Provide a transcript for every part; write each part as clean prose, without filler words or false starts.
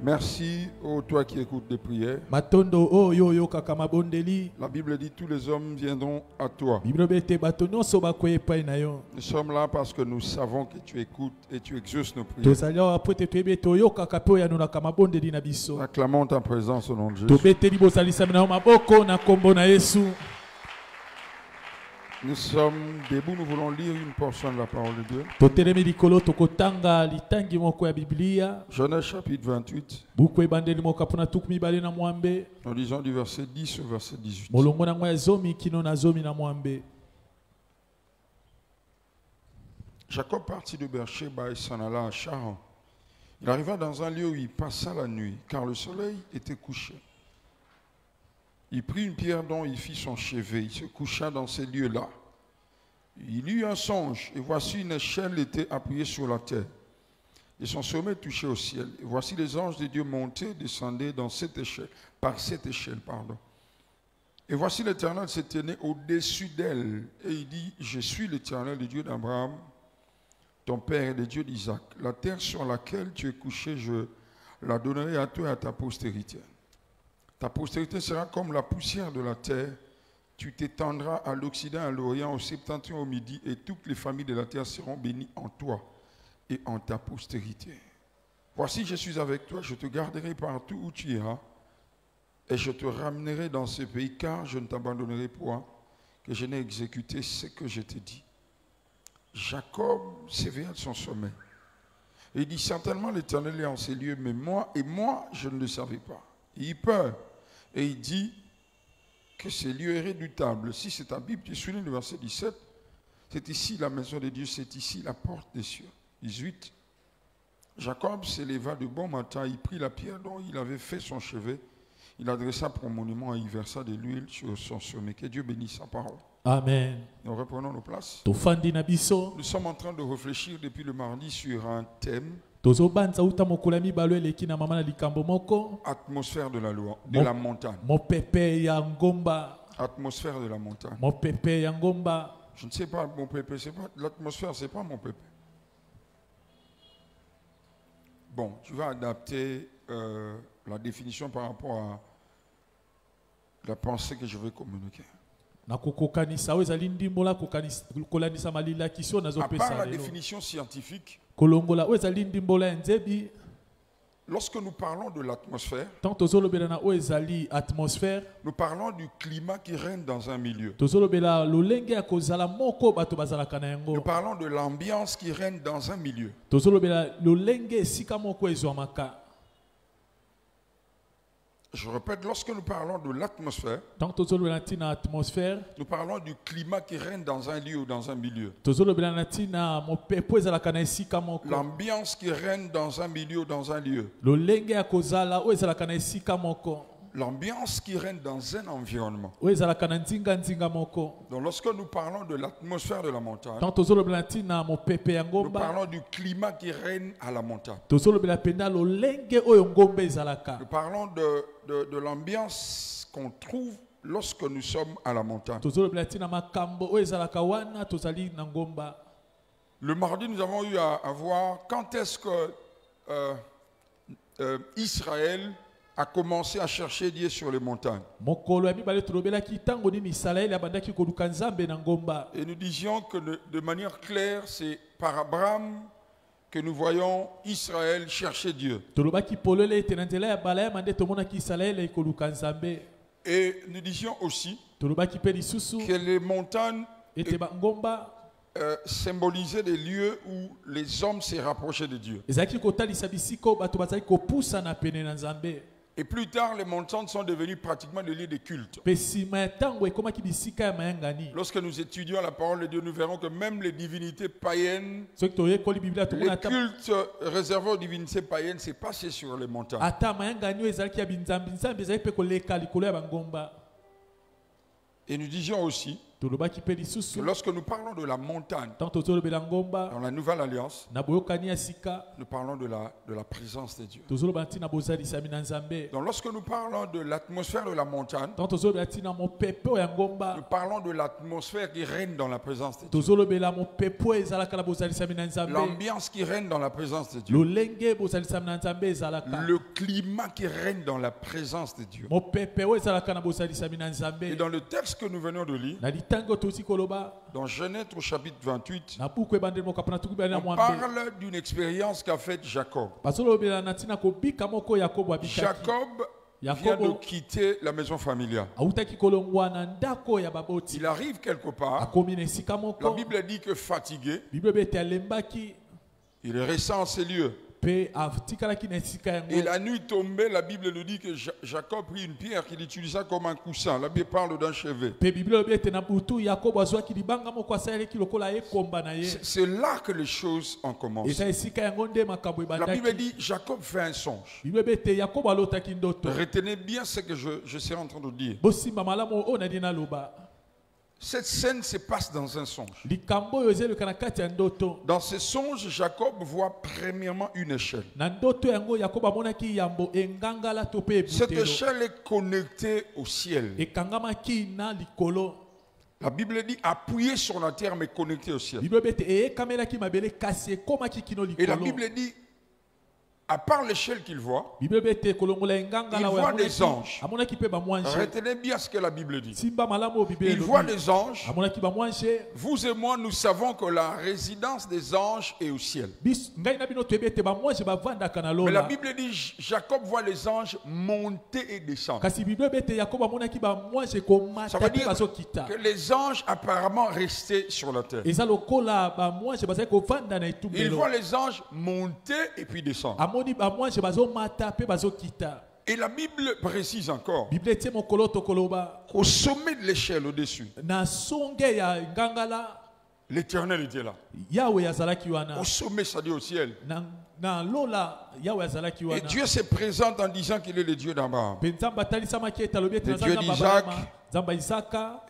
Merci à toi qui écoutes les prières. La Bible dit tous les hommes viendront à toi. Nous sommes là parce que nous savons que tu écoutes et tu exauces nos prières. Acclamons ta présence au nom de Jésus. Nous sommes debout, nous voulons lire une portion de la parole de Dieu. Genèse chapitre 28. Nous lisons du verset 10 au verset 18. Jacob partit de Beersheba et s'en alla à Charan. Il arriva dans un lieu où il passa la nuit, car le soleil était couché. Il prit une pierre dont il fit son chevet. Il se coucha dans ces lieux-là. Il eut un songe, et voici une échelle était appuyée sur la terre, et son sommet touchait au ciel. Et voici les anges de Dieu montaient et descendaient dans cette échelle, par cette échelle, pardon. Et voici l'Éternel se tenait au-dessus d'elle, et il dit, je suis l'Éternel, le Dieu d'Abraham, ton père et le Dieu d'Isaac. La terre sur laquelle tu es couché, je la donnerai à toi et à ta postérité. Ta postérité sera comme la poussière de la terre. Tu t'étendras à l'Occident, à l'Orient, au Septentrion, au Midi, et toutes les familles de la terre seront bénies en toi et en ta postérité. Voici, je suis avec toi, je te garderai partout où tu iras, et je te ramènerai dans ce pays, car je ne t'abandonnerai point, que je n'ai exécuté ce que je t'ai dit. Jacob s'éveilla de son sommeil. Et il dit, certainement l'Éternel est en ces lieux, mais moi, je ne le savais pas. Il eut peur, et il dit que ces lieux est redoutable. Si c'est ta Bible, tu soulignes le verset 17, c'est ici la maison de Dieu, c'est ici la porte des cieux. 18, Jacob s'éleva de bon matin, il prit la pierre dont il avait fait son chevet, il adressa pour monument et il versa de l'huile sur son sommet. Que Dieu bénisse sa parole. Amen. Nous reprenons nos places. Nous sommes en train de réfléchir depuis le mardi sur un thème. Atmosphère de la loi, de la montagne. Atmosphère de la montagne. Je ne sais pas, mon pépé, c'est pas l'atmosphère, c'est pas mon pépé. Bon, tu vas adapter la définition par rapport à la pensée que je vais communiquer. À part la définition scientifique, lorsque nous parlons de l'atmosphère, nous parlons du climat qui règne dans un milieu. Nous parlons de l'ambiance qui règne dans un milieu. Je répète, lorsque nous parlons de l'atmosphère, nous parlons du climat qui règne dans un lieu ou dans un milieu. L'ambiance qui règne dans un milieu ou dans un lieu. L'ambiance qui règne dans un environnement. Donc lorsque nous parlons de l'atmosphère de la montagne, nous parlons du climat qui règne à la montagne. Nous parlons de l'ambiance qu'on trouve lorsque nous sommes à la montagne. Le mardi, nous avons eu à voir quand est-ce que Israël a commencé à chercher Dieu sur les montagnes. Et nous disions que de manière claire, c'est par Abraham que nous voyons Israël chercher Dieu. Et nous disions aussi que les montagnes symbolisaient des lieux où les hommes se rapprochaient de Dieu. Et plus tard, les montagnes sont devenues pratiquement des lieux de culte. Lorsque nous étudions la parole de Dieu, nous verrons que même les divinités païennes, les cultes réservés aux divinités païennes, c'est passé sur les montagnes. Et nous disions aussi que lorsque nous parlons de la montagne, dans la Nouvelle Alliance, nous parlons de la présence de Dieu. Donc lorsque nous parlons de l'atmosphère de la montagne, nous parlons de l'atmosphère qui règne dans la présence de Dieu. L'ambiance qui règne dans la présence de Dieu. Le climat qui règne dans la présence de Dieu. Et dans le texte que nous venons de lire, dans Genèse au chapitre 28, on parle d'une expérience qu'a faite Jacob. Jacob vient de quitter la maison familiale. Il arrive quelque part. La Bible dit que fatigué, il est resté en ces lieux. Et la nuit tombée, la Bible nous dit que Jacob prit une pierre qu'il utilisa comme un coussin. La Bible parle d'un chevet. C'est là que les choses ont commencé. La Bible dit Jacob fait un songe. Retenez bien ce que je serai en train de dire. Cette scène se passe dans un songe. Dans ce songe, Jacob voit premièrement une échelle. Cette échelle est connectée au ciel. La Bible dit appuyer sur la terre mais connecté au ciel. Et la Bible dit à part l'échelle qu'il voit, il voit des anges. Retenez bien ce que la Bible dit. Il voit des anges. Vous et moi, nous savons que la résidence des anges est au ciel. Mais la Bible dit Jacob voit les anges monter et descendre. Ça veut dire que les anges apparemment restaient sur la terre. Il voit les anges monter et puis descendre. Et la Bible précise encore qu'au sommet de l'échelle au-dessus, l'Éternel était là. Au sommet, ça dit au ciel. Et Dieu se présente en disant qu'il est le Dieu d'Abraham, le Dieu d'Isaac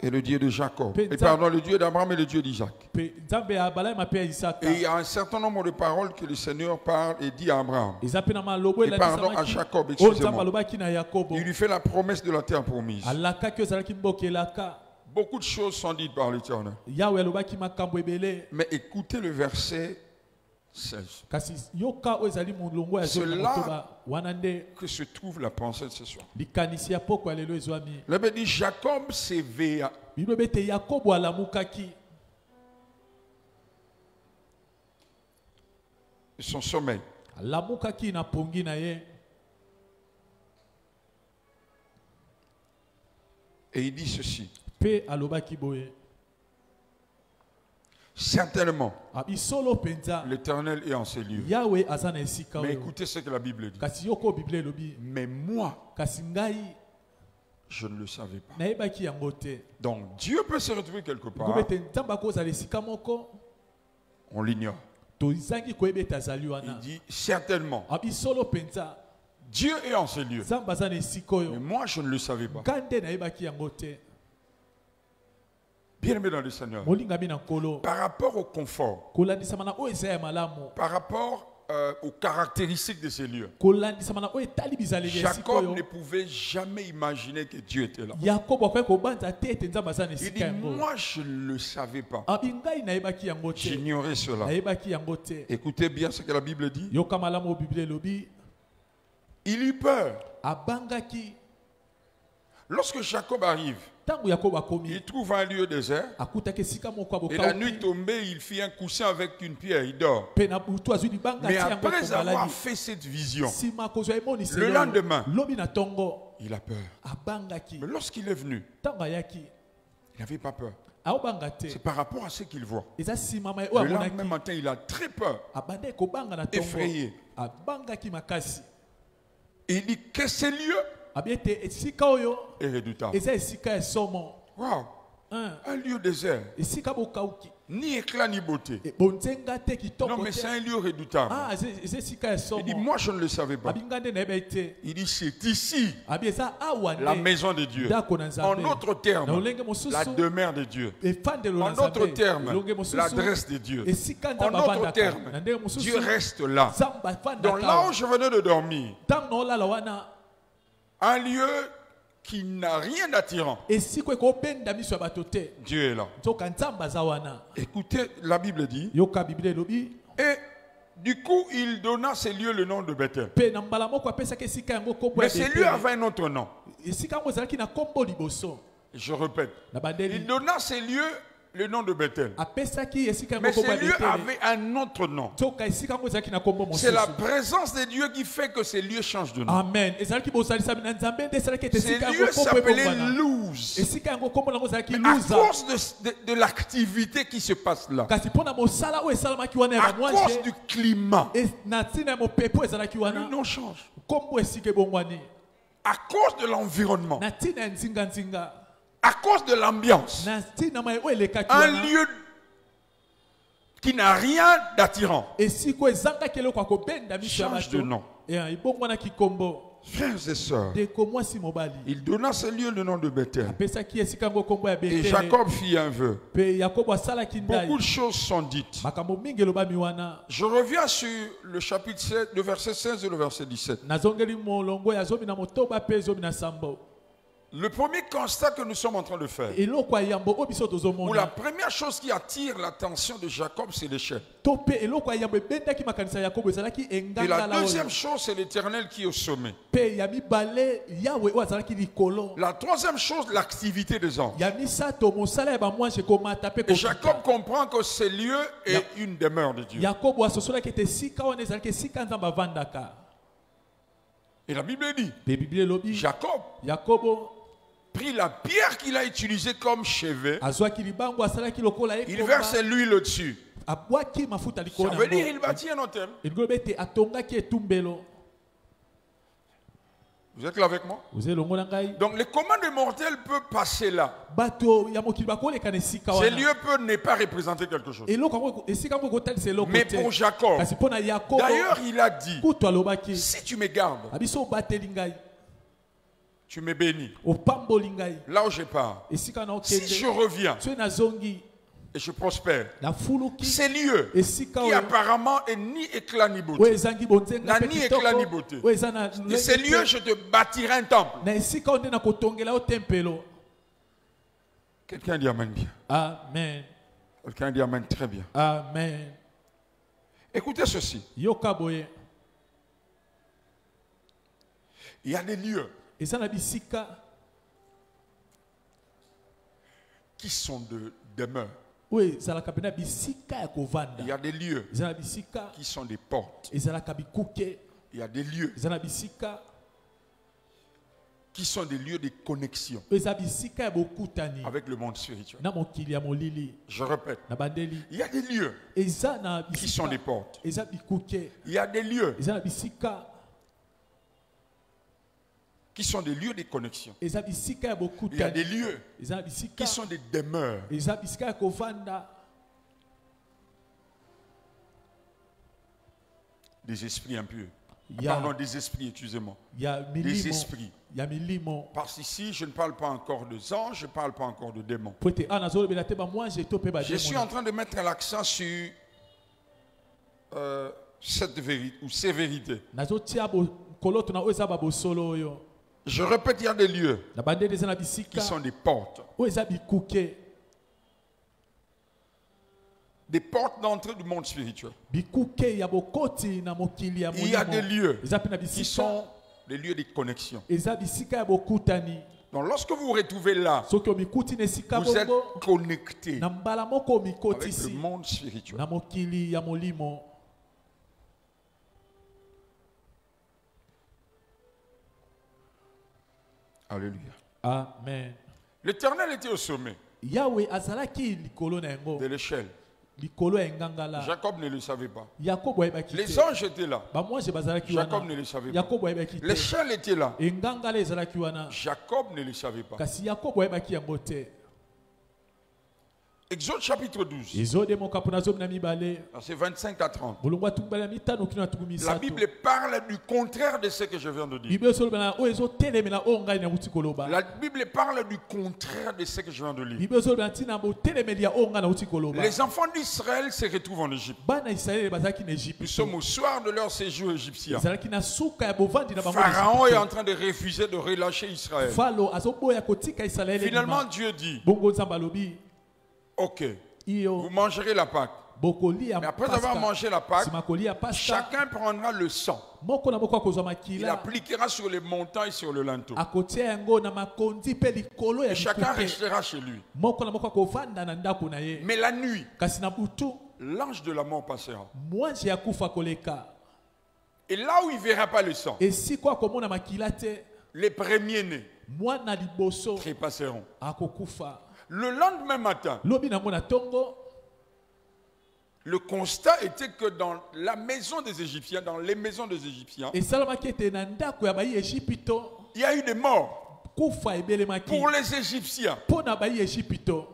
et le Dieu de Jacob. Et pardon, le Dieu d'Abraham et le Dieu d'Isaac. Et il y a un certain nombre de paroles que le Seigneur parle et dit à Abraham. Et pardon, à Jacob, excusez-moi. Il lui fait la promesse de la terre promise. Beaucoup de choses sont dites par l'Éternel. Mais écoutez le verset 16. C'est là que se trouve la pensée de ce soir. La Bible dit Jacob s'éveilla. Son sommeil. Et il dit ceci. Certainement, l'Éternel est en ces lieux. Mais écoutez ce que la Bible dit. Mais moi, je ne le savais pas. Donc Dieu peut se retrouver quelque part. On l'ignore. Il dit certainement. Dieu est en ces lieux. Mais moi, je ne le savais pas. Bien aimé dans le Seigneur. Par rapport au confort, par rapport aux caractéristiques de ces lieux, Jacob ne pouvait jamais imaginer que Dieu était là. Il dit, moi je ne le savais pas. J'ignorais cela. Écoutez bien ce que la Bible dit. Il eut peur. Lorsque Jacob arrive, il trouve un lieu désert. Et la nuit tombée, il fit un coussin avec une pierre, il dort. Mais après avoir fait cette vision, le lendemain, il a peur. Mais lorsqu'il est venu, il n'avait pas peur. C'est par rapport à ce qu'il voit. Le lendemain matin, il a très peur, effrayé. Et il dit que ces lieux est redoutable. Wow. Un lieu désert. Ni éclat ni beauté. Et bonzenga te kitoko Non, mais te. c'est un lieu redoutable. Ah, c'est sika Il dit, somo. moi je ne le savais pas. Abingande na ebete. Il dit, c'est ici Abi eza awande. la maison de Dieu. Ndako na En Nzambe. d'autres termes, Na ulenge mosusu. la demeure de Dieu. Efandelo na En Nzambe. d'autres termes, Elonge mosusu. l'adresse de Dieu. Esika En Nzambe d'autres avandaka. termes, Na ndenge mosusu. Dieu reste là. Nzambe avandaka. Donc là où je venais de dormir, Tango olala wana. un lieu qui n'a rien d'attirant, Esiko ekobenda miso ya bato te. Dieu est là. Nzoka Nzambe aza wana. Écoutez, la Bible dit, Yoka Bible elobi. et du coup, il donna à ces lieux le nom de Bethel. Pe na mbala moko apesaki esika yango kombo Mais ya ces Bethel. lieux avaient un autre nom. Esika yango ezalaki na kombo liboso. Je répète, Na bandeli. il donna à ces lieux le nom de Bethel. Apesaki esika yango Mais kombo ya ces lieux Bethel. avaient un autre nom. Nzoka esika yango ezalaki na kombo C'est la mosusu. présence de Dieu qui fait que ces lieux changent de nom. Amen. Ezalaki bozalisa na Nzambe nde esalaki ete Ces esika yango lieux kombo s'appelaient ebongwana. Luz. Esika yango kombo nango ezalaki À luza. cause de l'activité qui se passe là, Kasi mpona mosala oyo esalamaki wana ya à cause bamwanje du climat, na ntina ya mopepo ezalaki le wana nom change. kombo esika ebongwani À cause de l'environnement, na ntina ya nzinganzinga à cause de l'ambiance, na ntina mai oyo elekaki un wana lieu qui n'a rien d'attirant esika oyo ezangaki eloko ya kobenda miso ya change de bato nom. ebongwanaki kombo Frères et sœurs, ndeko mwasi mobali il donna ce lieu le nom de Bethel. apesaki esika yango kombo ya Et betele Jacob fit un vœu. mpe yakobo asalaki ndai Beaucoup de choses sont dites. makambo mingi elobami wana Je reviens sur le chapitre 7, le verset 16 et le verset 17. nazongeli molongo ya zomi na motoba mpe zomi na sambo Le premier constat que nous sommes en train de faire, eloko ya yambo oyo biso ou la tozomona première chose qui attire l'attention de Jacob, c'est l'échelle. to mpe eloko ya yambo ebendaki makanisa ya yakobo ezalaki Et la engangala oyo deuxième chose, c'est l'Éternel qui est au sommet. mpe ya mibale yawe oyo azalaki likolo La troisième chose, l'activité des anges. ya misato mosala ya bamwange komata mpe Et Jacob kokita comprend que ce lieu est une demeure de Dieu. yakobo asosolaki ete esika wana ezalaki esika nzambe avandaka Et la Bible dit, mpe biblia elobi Jacob yakobo prit la pierre qu'il a utilisée comme chevet, azwaki libango asalaki lokola il ye verse l'huile au-dessus. abwaki mafuta likolo Ça na veut dire yango il bâtit un hôtel. elingi lobi ete atongaki etumbelo Vous êtes là avec moi? oza elongo na ngai Donc les commandes mortels peuvent passer là. bato ya mokili bakoleka na esika Ces wana lieux peuvent ne pas représenter quelque chose. eloko yango esika yango ekotalisa eloko Mais te pour Jacob, kasi mpo na yakobo d'ailleurs il a dit, kutu alobaki si tu me gardes, abiso obateli ngai tu me bénis. opamboli ngai Là où je pars, esika na si je okende reviens soki nazongi et je prospère, nafuluki ces lieux esika qui oyo apparemment est ni éclat ni oyo beauté, ezangi bonzenga na mpe ni éclat ni kitoko beauté. oyo eza na Et ces lieux, je te bâtirai un temple. na esika oyo nde nakotongela yo tempelo Quelqu'un dit Amen bien. amen Quelqu'un dit Amen très bien. amen Écoutez ceci. yoka boye Il y a des lieux eza na bisika qui sont de demeure. oyo ezalaka mpena bisika ya Il y kovanda a des lieux eza na bisika qui sont des portes. ezalaka bikuke Il y a des lieux eza na bisika qui sont des lieux de connexion oyo eza bisika ya bokutani avec le monde spirituel. na mokili ya molili Je répète. na bandeli Il y a des lieux eza na qui sont des bisika portes. eza bikuke Il y a des lieux eza na bisika qui sont des lieux de connexion. eza bisika ya Il y a bokutani des lieux eza na bisika qui sont des demeures. eza bisika ya kovanda Des esprits impurs. ya, Pardon, des esprits, excusez-moi. ya Des milimo esprits. ya milimo Parce qu'ici, je ne parle pas encore de anges, je ne parle pas encore de démons. po ete awa nazolobela te bamwange to mpe Je suis en bademona train de mettre l'accent sur cette vérité ou ces vérités. nazotia koloto na oyo eza babosolo oyo Je répète, il y a des lieux na bandeli eza na qui bisika sont des portes. oyo eza bikuke Des portes d'entrée du monde spirituel. bikuke ya bokoti na mokili ya Il y a des molimo lieux eza mpe na qui bisika sont des lieux de connexion. eza bisika ya bokutani Donc lorsque vous vous retrouvez là, soki omikuti na esika vous êtes bongo connecté na mbala moko avec le omikotisi monde spirituel. na mokili ya molimo Alléluia. amen L'Éternel était au sommet yawe azalaki likolo na yango de l'échelle. likolo ya engangala Jacob ne le savait pas. yakobo ayebaki Les te anges étaient là. bamwange bazalaki Jacob wana ne le savait pas. yakobo ayebaki te L'échelle était là. engangala ezalaki wana Jacob ne le savait pas. kasi yakobo ayebaki yango te Exode chapitre 12, Exode mokapo nazomi na mibale. versets 25 à 30. Mulungu atumbala mitano kino atumi La misato. Bible parle du contraire de ce que je viens de dire. Bible solo bana o ezotelemela o ngai na uti koloba. La Bible parle du contraire de ce que je viens de lire. Bible solo bana tina bo telemelia o ngai na uti koloba. Les enfants d'Israël se retrouvent en Égypte. Bana Israël bazaki na Egypte. Nous sommes au soir de leur séjour égyptien. Zalaki na suka ya bovandi na bango. Pharaon est en train de refuser de relâcher Israël. Falo azoboya kotika Israël. Finalement, Dieu dit, bongo nzamba lobi. ok, Iyo vous mangerez la Pâque. bokoli ya Mais après avoir mangé la Pâque, simakoli ya pasta. chacun prendra le sang. Moko na moko akozwa Il makila. appliquera sur les montants et sur le linteau. Akotia yango na makonzi pe likolo ya Et chacun bikuke. restera chez lui. Moko na moko akovanda na ndako na ye. Mais la nuit, Kasi na butu l'ange de la mort passera. mwanji ya kufa koleka. Et là où il ne verra pas le sang, Esiko akomona makila te les premiers-nés mwana liboso trépasseront. akokufa. Le lendemain matin, Lobi na mona tongo le constat était que dans la maison des Égyptiens, dans les maisons des Égyptiens, esalamaki ete na ndako ya bai Ejipito il y a eu des morts. kufa ebelemaki Pour les Égyptiens, mpo na bai Ejipito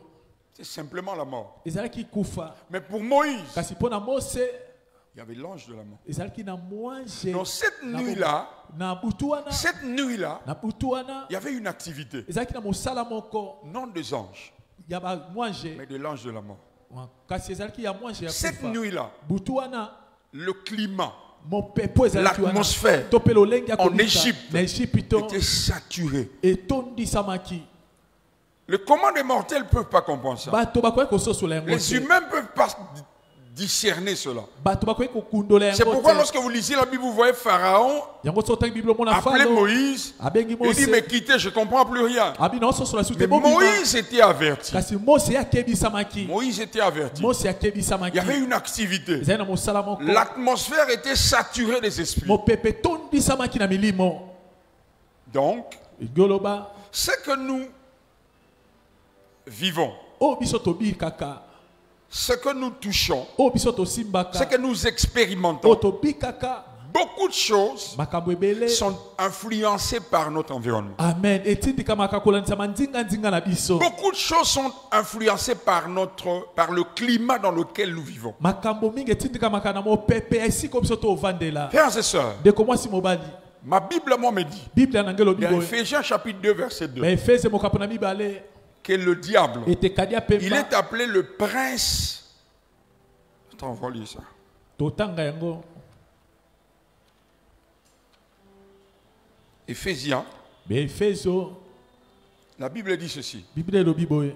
c'est simplement la mort. ezalaki kufa. Mais pour Moïse, Kasi mpo na Mose il y avait l'ange de la mort. ezalaki na mwanje Donc cette nuit-là, na butu wana na butu wana il y avait une activité, ezalaki na mosala moko non des anges, ya bamwanje mais de l'ange de la mort. kasi ezalaki ya mwanje ya Cette kufa. nuit-là, butu wana le climat mopepo ezalaki wana L'atmosphère to pe lolenge ya en kobika Égypte na Ejipito était saturé. etondisamaki. Le commun des mortels ne peuvent pas comprendre ça. Bato bakoki kososola yango Les te. humains ne peuvent pas discerner cela. Bato bakoki kokundola C'est yango pourquoi te. lorsque vous lisez la Bible, vous voyez Pharaon Yango so otangi Bible omona appeler Falo Moïse. abengi Il dit, mais Mose quittez, je ne comprends plus rien. abi na ososola su te Mais bobima. Moïse était averti. Kasi Mose akebisamaki. Moïse était averti. Mose Il y akebisamaki. avait une activité. ezali na mosala moko L'atmosphère était saturée des esprits. mopepe etondisamaki na milimo. Donc, egoloba ce que nous vivons, oyo biso tobikaka ce que nous touchons, oyo biso ce tosimbaka que nous oyo expérimentons, tobikaka beaucoup de choses makambo ebele. sont influencées par notre environnement. Amen. etindikamaka kolandisama nzinga na biso. Beaucoup de choses sont influencées par le climat dans lequel nous vivons. makambo mingi etindikamaka na mopepe ya esika biso tovandela. Frères et sœurs, ndeko mwasi mobali ma Bible, moi, me dit, biblia na ngai elobi dans boye Ephésiens chapitre 2, verset 2, baefese mokapo na mibale que le diable, etekadi ya il pemba est appelé le prince. Attends, on va lire ça. totanga yango. Éphésiens, baefeso la Bible dit ceci, biblia elobi boye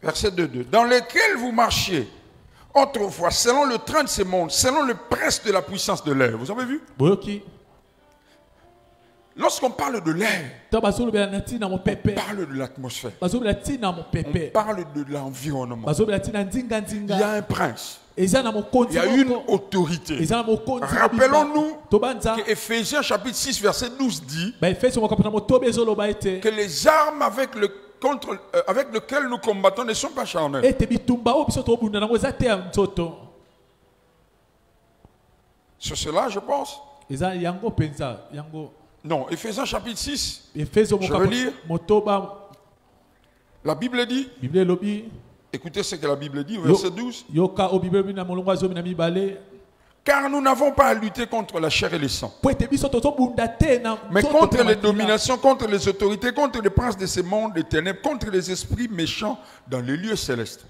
verset 2, dans lequel vous marchiez autrefois, selon le train de ce monde, selon le prince de la puissance de l'air. Vous avez vu? boyoki Lorsqu'on parle de l'air, to bazolobela na ntina on mopepe parle de l'atmosphère, bazolobela ntina on mopepe parle de l'environnement. bazolobela ntina Il y a nzinga un prince, eza na il mokonzi y a une moko autorité. eza na mokonzi Rappelons-nous tobanza que Ephésiens chapitre 6, verset 12 dit baefeso mokapo na motobe ezoloba ete que les armes avec lesquelles nous combattons ne sont pas charnelles. ete bitumba oyo biso tobunda nango eza te ya nzoto. Sur cela, je pense. eza yango mpenza yango. Non, Ephésiens chapitre 6, efeso Je veux lire. motoba la Bible dit, biblia elobi écoutez ce que la Bible dit, verset 12, yoka oyo biblia elobi na molongo ya zomi na mibale car nous n'avons pas à lutter contre la chair et le sang, po ete biso tozobunda te na mais nzoto contre pe na les makila. dominations, contre les autorités, contre les princes de ce monde des ténèbres, contre les esprits méchants dans les lieux célestes.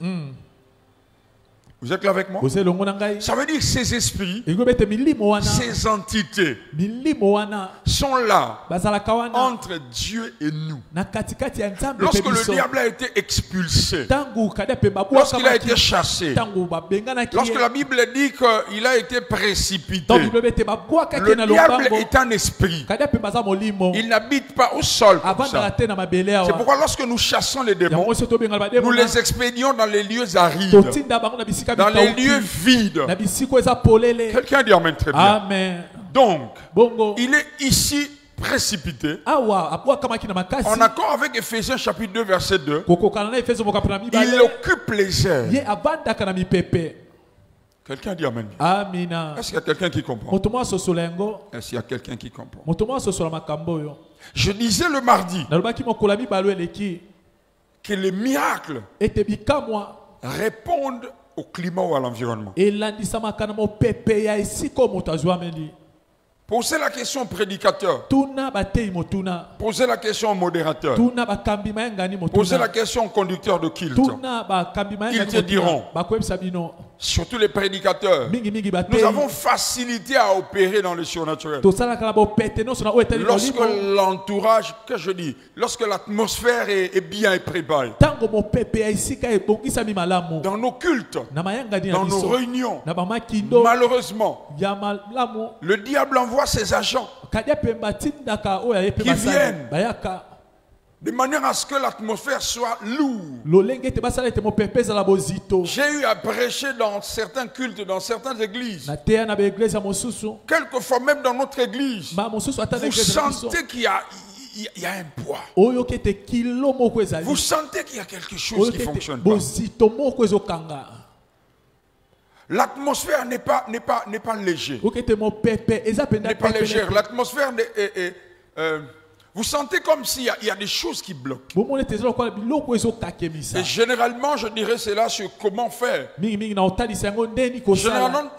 Vous êtes là avec moi? boza elongo na ngai Ça veut dire que ces esprits, elobi ete milimo wana ces entités milimo wana sont là bazalaka wana entre Dieu et nous. na katikati ya nzambe Lorsque pe le biso diable a été expulsé, ntango kadi pe lorsqu'il a été babwakamaki chassé, ntango babenganaki lorsque ye la Bible dit qu'il a été précipité, ntango biblia ete babwakaki le ye na diable lopango est un esprit. kadi pe baza molimo Il n'habite pas au sol comme avandaka ça. te na mabele C'est awa pourquoi lorsque nous chassons les démons, yango so tobengala nous bademo les expédions dans les lieux arides, totinda bango na bisika dans les bikauki lieux vides. na bisika eza polele. Quelqu'un dit amen très bien. Amen. Donc, Bongo il est ici précipité, awa abwakamaki na makasi en accord avec Ephésiens chapitre 2, verset 2. kokokana na efeso mokapo na Il mibale occupe les airs. ye avandaka na mipepe. Quelqu'un dit amen. Amina. Est-ce qu'il y a quelqu'un qui comprend? moto moko asosola yango Est-ce qu'il y a quelqu'un qui comprend? moto moko asosola makambo oyo. Je disais le mardi nalobaki mokolo ya mibale oyo eleki que les miracles ete bikamwa répondent au climat ou à l'environnement. elandisamaka na mopepe ya esika moto azwameli. Posez la question au prédicateur. Tuna batei motuna. Posez la question au modérateur. Tuna bakambi mayangani motuna. Posez la question au conducteur de culte. Tuna bakambi mayangani Ils te diront. bakwebisa bino. Surtout les prédicateurs. Mingi mingi batei. Nous avons facilité à opérer dans le surnaturel. Tosalaka na bopete no sona oeteli Lorsque molimo. l'entourage, que je dis, lorsque l'atmosphère est bien préparée. Tango mopepe ya esika ebongisami malamu. Dans nos cultes, Na mayangani dans na nos biso. réunions, Na bamakindo malheureusement, ya malamu. le diable envoie ses agents Kadia pemba tindaka oya yepe Qui basali. viennent. Bayaka. de manière à ce que l'atmosphère soit lourde. Lolenge te basala te mopepe za la bozito. J'ai eu à prêcher dans certains cultes, dans certaines églises. Na teya na beglise ya mosusu. Quelquefois même dans notre église, Ma mosusu ata na vous église na biso. sentez qu'il y a un poids. Oyo kete kilo moko ezali. Vous sentez qu'il y a quelque chose Oyo qui ne kete fonctionne pas. bozito moko ezokanga. L'atmosphère n'est pas légère. Oyo kete mopepe eza penda N'est pas pepe. légère. L'atmosphère vous sentez comme s'il y a des choses qui bloquent. Bomone te ezolo biloko ezokakemisa. Et généralement, je dirais cela sur comment faire. Mingi mingi na otalisa yango ndeni kosala. Généralement,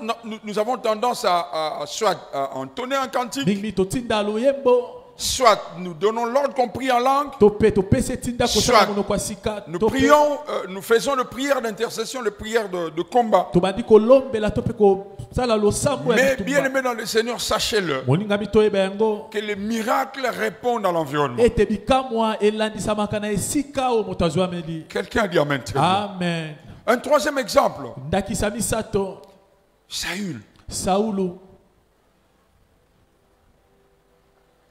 nous avons tendance à soit à entonner un cantique, Mingi mingi totinda loyembo. soit nous donnons l'ordre qu'on prie en langue, Tope topese tinda kosala Soit mono kwa sika. nous Tope prions, nous faisons de prières d'intercession, de prières de combat. tobandi kolombela tope kosala losambo ya Mais bien bitumba. aimé dans le Seigneur, sachez-le Moningami toyeba yango. que les miracles répondent à l'environnement. Ete bikamwa elandisamaka na esika o moto azwameli. Quelqu'un dit amen. Très bien. Amen. Un troisième exemple, Ndakisa misato. Saül. Saulu.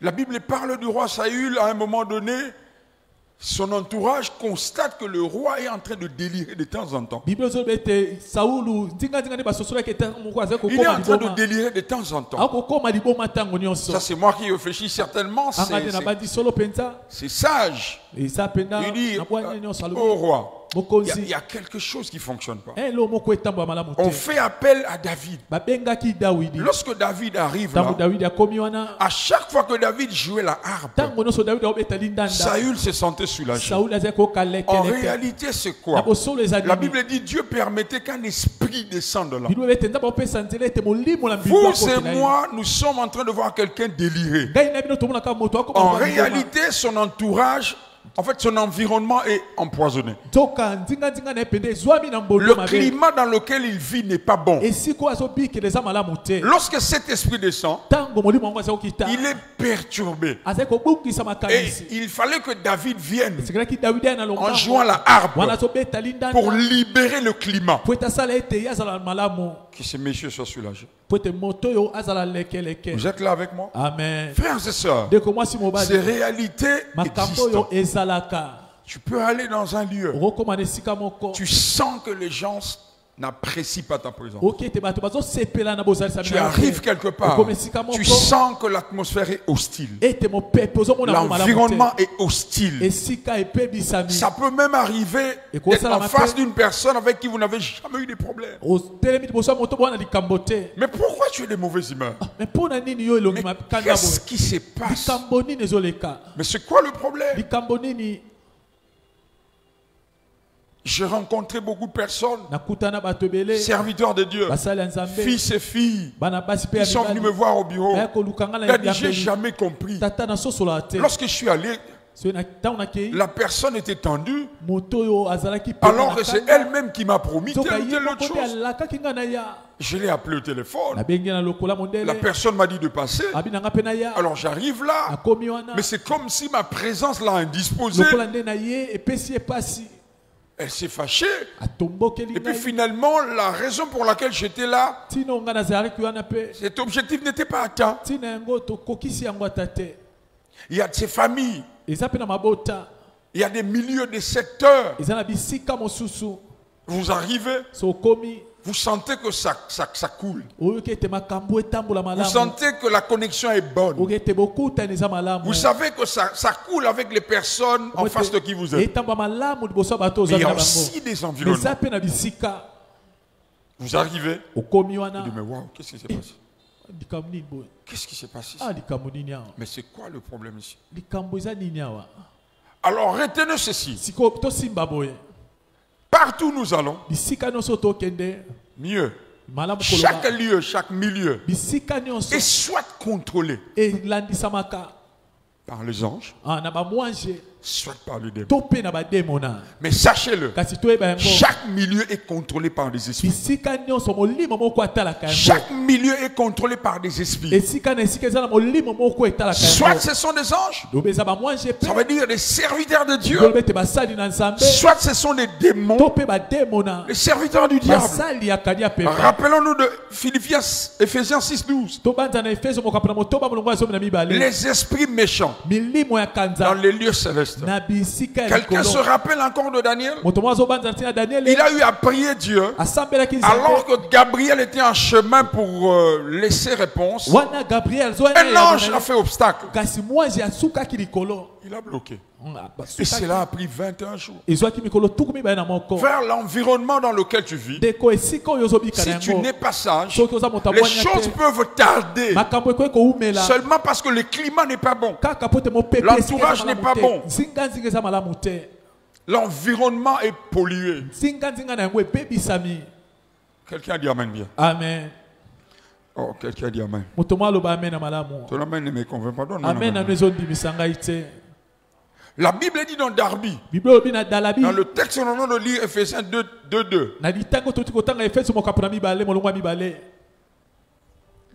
La Bible parle du roi Saül à un moment donné. Son entourage constate que le roi est en train de délirer de temps en temps. Bible zobete Saulu ndinga ndinga ne basosola keta moko aza Il est en kokoma train de liboma. délirer de temps en temps. Akokoma liboma tango nyonso. Ça, c'est moi qui réfléchis certainement. Angate na badi solo penza. C'est sage. Esa penda Il dit na bwanya nyonso au alo. roi, il y Mokonzi. a quelque chose qui ne fonctionne pas. Lo moko etambo malamu On te. fait appel à David. Babengaki Dawidi. Lorsque David arrive Tango là, Dawidi akomi wana. à chaque fois que David jouait la harpe, Tango nyonso Dawidi obeta lindanda. Saül se sentait soulagé. Saul azali kokaleke. En réalité, c'est Na quoi? bosolo ezali. La Bible dit Dieu permettait qu'un esprit descende là. Bible bete nda bopesa nzela ete molimo la Vous et moi, nous sommes en train de voir quelqu'un délirer. Ngai na bino tomona ka moto akoma. En réalité, son entourage, en fait, son environnement est empoisonné. Toka ndinga ndinga na epende zwami na mbodo Le mabe. climat dans lequel il vit n'est pas bon. Esiko azobikela malamu te. Lorsque cet esprit descend, Tango molimo yango azokita. il est perturbé. Azali kobungisa Et makanisi. il fallait que David vienne Sekelaki Dawidi na en lomba. jouant la harpe Wana azobeta lindanda. pour libérer le climat. Po etasala ete yazala malamu. Que ces messieurs soient soulagés. Po ete moto yo azala lekeleke. Vous êtes là avec moi? Amen. Frères et sœurs, Deko mwasi mobali. ces réalités Makambo yo existent. ezalaka. Tu peux aller dans un lieu, Okokoma na esika moko. tu sens que les gens n'apprécient pas ta présence. Okete bato bazosepela na bozalisa Tu arrives quelque part, tu sens que l'atmosphère est hostile. ete mopepe ozomona ngo malamu te. L'environnement est hostile. Esika epebisami. Ça peut même arriver Et qu'on d'être s'en en la face fait. d'une personne avec qui vous n'avez jamais eu de problème. Otelemi liboso ya moto bwana likambo te. Mais pourquoi tu es de mauvaise humeur? Mais mpona nini yo elongi Mais makanda qu'est-ce boye? qui se passe? Likambo nini ezoleka? Mais c'est quoi le problème? Likambo nini? J'ai rencontré beaucoup de personnes, Nakutana bato ebele. serviteurs de Dieu, Basali ya Nzambe. fils et filles, Bana basi pe qui sont venus me voir au bureau. Baya kolukanga na Il a dit, j'ai yambeli. jamais compris. Tata na sosola te. Lorsque je suis allé, So na tango na kei. la personne était tendue, Moto yo azalaki pe. alors que c'est elle-même qui m'a promis telle ou telle autre chose. Alakaki nga na ya. Je l'ai appelé au téléphone. Na bengi na lokola mondele. La personne m'a dit de passer. Abinanga pe na ya. Alors j'arrive là, Akomi wana. mais c'est comme si ma présence l'a indisposée. Lokola nde na ye epesi epasi. Elle s'est fâchée. Atombokeli Et puis ngai. finalement, la raison pour laquelle j'étais là, Tino nga nazalaki wana pe. cet objectif n'était pas atteint. Tina yango tokokisi yango ata te. Il y a de ces familles, Eza pe na mabota. il y a des milieux, des secteurs. Eza na bisika mosusu. Vous arrivez, So komi. vous sentez que ça coule. Oyoki ete makambo etambola Vous malamu. sentez que la connexion est bonne. Oyoki ete bokutani eza malamu. Vous savez que ça coule avec les personnes en face de qui vous êtes. Etambola malamu liboso ya bato Mais il y ozali a na bango. aussi des Eza environnements. pe na bisika. Vous arrivez, Okomi vous wana. dites, mais waouh, qu'est-ce qui s'est passé? Likambo nini boye? Qu'est-ce qui s'est passé ici? Ah likambo nini awa? Mais c'est quoi le problème ici? Likambo eza nini awa? Alors retenez ceci. Siko tosimba boye. Partout où nous allons, bisika nyonso tokende mieux. malamu Chaque koloba lieu, chaque milieu bisika nyonso est soit contrôlé elandisamaka par les anges, na bamwange soit par le démon. to mpe na bademona Mais sachez-le, kasi toyeba yango chaque milieu est contrôlé par des esprits. bisika nyonso molimo moko atalaka yango Chaque milieu est contrôlé par des esprits. esika na esika eza na molimo moko etalaka Soit yango ce sont des anges, lobi eza bamwange ça mpe veut dire des serviteurs de Dieu. lobi ete basali na nzambe Soit ce sont des démons, to mpe bademona les serviteurs du diable. basali ya kania pepa Rappelons-nous de Éphésiens 6:12. tobanza na efeso mokapo na motoba molongo ya zomi na mibale Les esprits méchants milimo ya dans kanza les lieux célestes. na bisika ya Quelqu'un se likolo rappelle encore de Daniel? moto moko azobanza ntina daniel Il a eu à prier Dieu asambelaki alors nzambe que Gabriel était en chemin pour laisser réponse. wana gabriel Un ange a fait obstacle. kasi mwanzi asukaki likolo Il a bloqué. Et cela a pris 21 jours. ezwaki mikolo tuku mibale na moko Vers l'environnement dans lequel tu vis, ndeko esika oyo ozobika na si tu yango n'es pas sage, soki oza moto les abwanya choses te peuvent tarder makambo ekoki koumela seulement parce que le climat n'est pas bon. kaka po te mopepe L'entourage n'est pas bon. nzinganzinga eza malamu te L'environnement est pollué. nzinganzinga na yango ebebisami Quelqu'un dit Amen bien. amen Oh, quelqu'un dit Amen. moto mo aloba amen na malamu Ton Amen ne me convainc pas. Donne-moi un amen amen. nano ezondimisa ngai te La Bible dit dans Darby, bible olobi na dalabi dans le texte, nous venons de lire Éphésiens 2:2. na litango toti kotanga efeso mokapo na mibale molongo ya mibale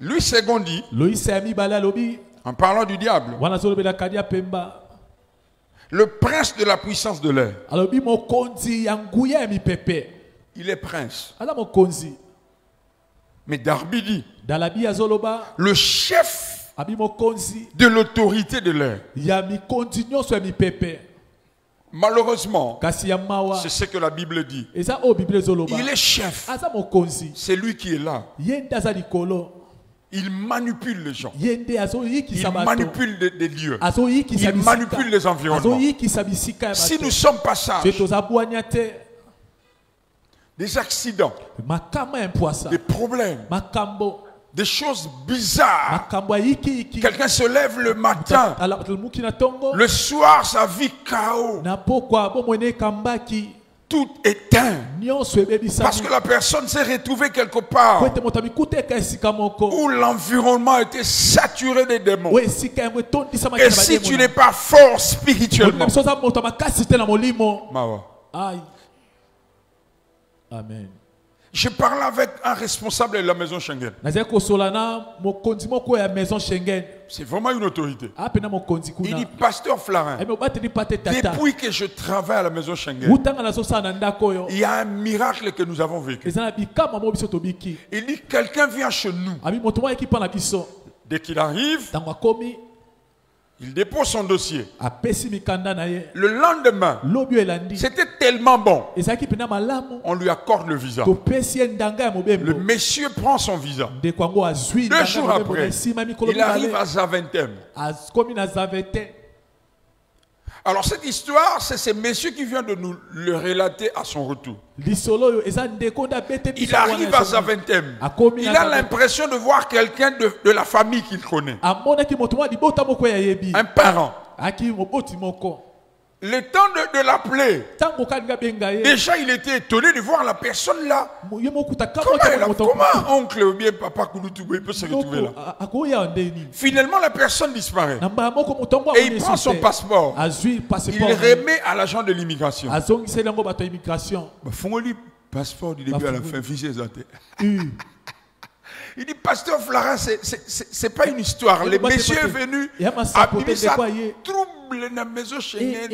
Louis II dit, loisa ya mibale alobi en parlant du diable, wana azolobela kadi ya pemba le prince de la puissance de l'air. alobi mokonzi ya nguya ya mipepe Il est prince. aza mokonzi Mais Darby dit, dalabi azoloba le chef abi mokonzi de l'autorité de l'air. ya mikonzi nyonso ya mipepe Malheureusement, kasi ya mawa c'est ce que la Bible dit. eza oyo biblia ezoloba Il est chef. aza mokonzi C'est lui qui est là. ye nde aza likolo Il manipule les gens. ye nde Il azoyikisa bato manipule des lieux. azoyikisa Il manipule les environnements. azoyikisa bisika ya Si nous bato sommes pas so sages, tozabwanya te des accidents, makambo ya mpwasa des problèmes, makambo des choses bizarres. makambo ya yikiyiki Quelqu'un se lève le matin, alamuki na ntongo le soir, sa vie chaos, na pokwa bomoi ekambaki tout éteint. nyonso ebebisami Parce que la personne s'est retrouvée quelque part po ete moto amikuteka esika moko où l'environnement était saturé des démons. oyo esika yango etondisamaki Et na si tu bademona. n'es pas fort Molimo spirituellement, biso oza moto ya makasi te na molimo Mawa. ai amen Je parlais avec un responsable de la maison Schengen. nazali kosola na mokonzi moko ya maison Schengen C'est vraiment une autorité. apena mokonzi Il kuna dit, Pasteur Flarin, emi obateli pa te tata depuis que je travaille à la maison Schengen, utanga nazosala na ndako oyo il y a un miracle que nous avons vécu. eza na bikamwa mo biso tobiki Il dit, quelqu'un vient chez nous. abi moto moko ayeki mpa na biso Dès qu'il arrive, ntango akomi il dépose son dossier. apesi mikanda na ye Le lendemain, lobi oyo elandi c'était tellement bon. ezalaki mpena malamu On lui accorde le visa. topesi ye ndanga ya Le mobembo monsieur prend son visa. ndeko yango azwi 2 ndanga ya jours mobembo na après, esima mikolo il arrive mibale à Zaventem. akomi na zave te Alors cette histoire, c'est ce monsieur qui vient de nous le relater à son retour. lisolo oyo eza ndeko nde abete Il biso wana arrive à esomo. Zaventem. Akomi Il na a Zaventem. l'impression de voir quelqu'un de la famille qu'il connaît. amonaki moto moko ya libota moko ya yebi Un parent. aki moboti moko Le temps de l'appeler, ntango kalinga abenga ye déjà il était étonné de voir la personne là. ye mokuta Comment oncle ou bien papa Kouloutoubou peut se retrouver là? akoya ndeni Finalement, la personne disparaît. na mbala moko moto yango Et il prend son passeport. azwi Il passeport remet à l'agent de l'immigration. azongiseli yango bato ya immigration Fongoli passeport du début à la fin, fichier santé. U. Il dit, Pasteur Flarin, c'est pas une histoire. Le monsieur est venu, Il y a ma a sapote mis de ça quoi y est. trouble dans la maison Schengen.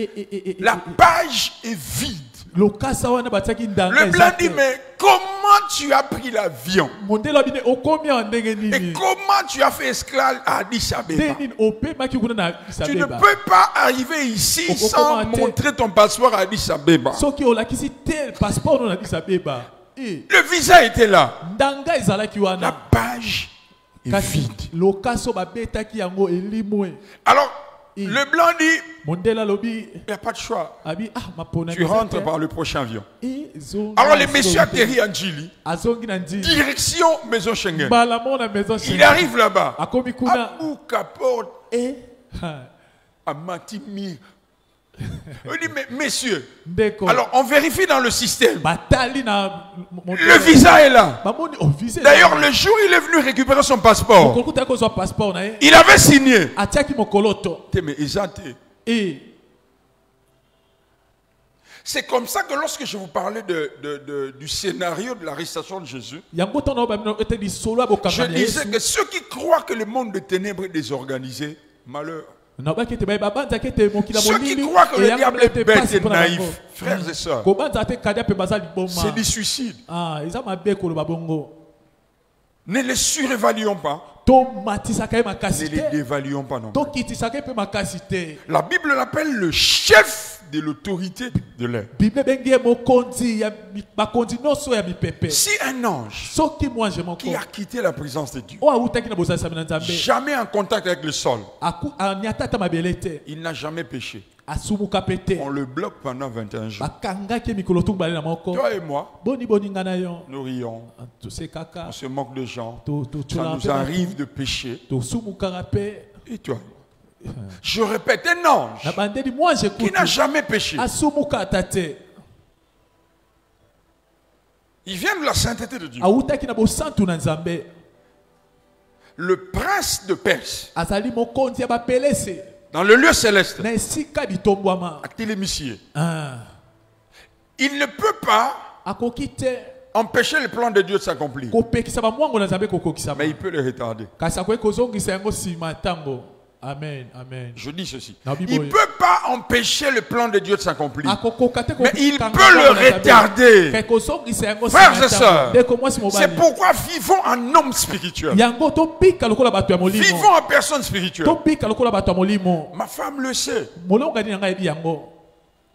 La La page est vide. lokasa wana batiaki ndanga Le blanc dit, mais comment tu as pris l'avion? mondele abine okomi ya ndenge Et nini comment tu as fait esclave à Addis Abeba? nde nini opemaki kuna na Addis Tu ne Abeba peux pas arriver ici Oko- sans comment montrer ton passeport à Addis Abeba. soki olakisi te passeport na Addis Abeba Le visa était là. ndanga ezalaki La wana page est kasi vide. lokaso babetaki yango elimwe Alors, le blanc dit, mondele alobi il n'y a pas de choix. abi mapona Tu rentres par le prochain avion. Alors Alors, le monsieur atterrit en Djili, azongi na ndi direction Maison Schengen. mbala mo na maison Il arrive là-bas. akomi kuna Abou Kapor Ha. à Matimir. Il dit, mais messieurs, Ndeko. alors on vérifie dans le système. Batali na Le visa est là. Bamoni o visa. D'ailleurs, le jour où il est venu récupérer son passeport, Mokokuta ko zo passeport na ye. il avait signé. Atiaki mokoloto. Mais exact. Et C'est comme ça que lorsque je vous parlais du scénario de l'arrestation de Jésus, yango tono ba mino ete di solo abokanga. je disais que ceux qui croient que le monde de ténèbres est désorganisé, malheur. Na ba kete ba banza kete mokila Ceux molili. qui croient que le diable est bête et naïf, frères et sœurs, Ko banza te kadia pe bazali boma. c'est du suicide. Ah, ils ont mabe ko lo babongo. Ne les surévaluons pas, To matisa kay ne makasite. les dévaluons pas non plus. To kitisa kay pe makasite. La Bible l'appelle le chef de l'autorité de l'air. Bible bengie mokonzi ya bakonzi noso ya mipepe. Si un ange Soki moi je moko. qui a quitté la présence de Dieu, O awutaki na bozali samina nzambe. jamais en contact avec le sol, Aku anyatata mabelete. il n'a jamais péché. Asumuka pete. On le bloque pendant 21 jours. Bakangaki mikolo tumbale na moko. Toi et moi, Boni boninga na yo. nous rions, To se kaka. on se moque de gens, To ça nous arrive de pécher. To sumuka pe. Et toi? Je répète, un ange Na bandeli moi qui j'écoute. n'a jamais péché, Asumuka tate. il vient de la sainteté de Dieu. Awutaki na bosantu na nzambe. Le prince de Perse, Azali mokonzi ya bapelese. dans le lieu céleste, Na esika bitombwama. Actélémicier, Ah. il ne peut pas Akoki te. empêcher le plan de Dieu de s'accomplir, Kopekisa ba mwango na nzambe kokokisa. mais il peut le retarder. Kasi akoki kozongisa yango sima tango. Amen. Amen. Je dis ceci, Na Bible. il ne peut pas empêcher le plan de Dieu de s'accomplir, Akokoka te mais il kokanga peut le tango na nzambe. retarder. Kaya kozongisa yango Frères sima et tango. sœurs, Ndeko mwasi mobali. c'est pourquoi vivons en homme spirituel. Yango topika lokola bato ya molimo. Vivons en personne spirituelle. Topika lokola bato ya molimo. Ma femme le sait. Molonga ni nanga yebi yango.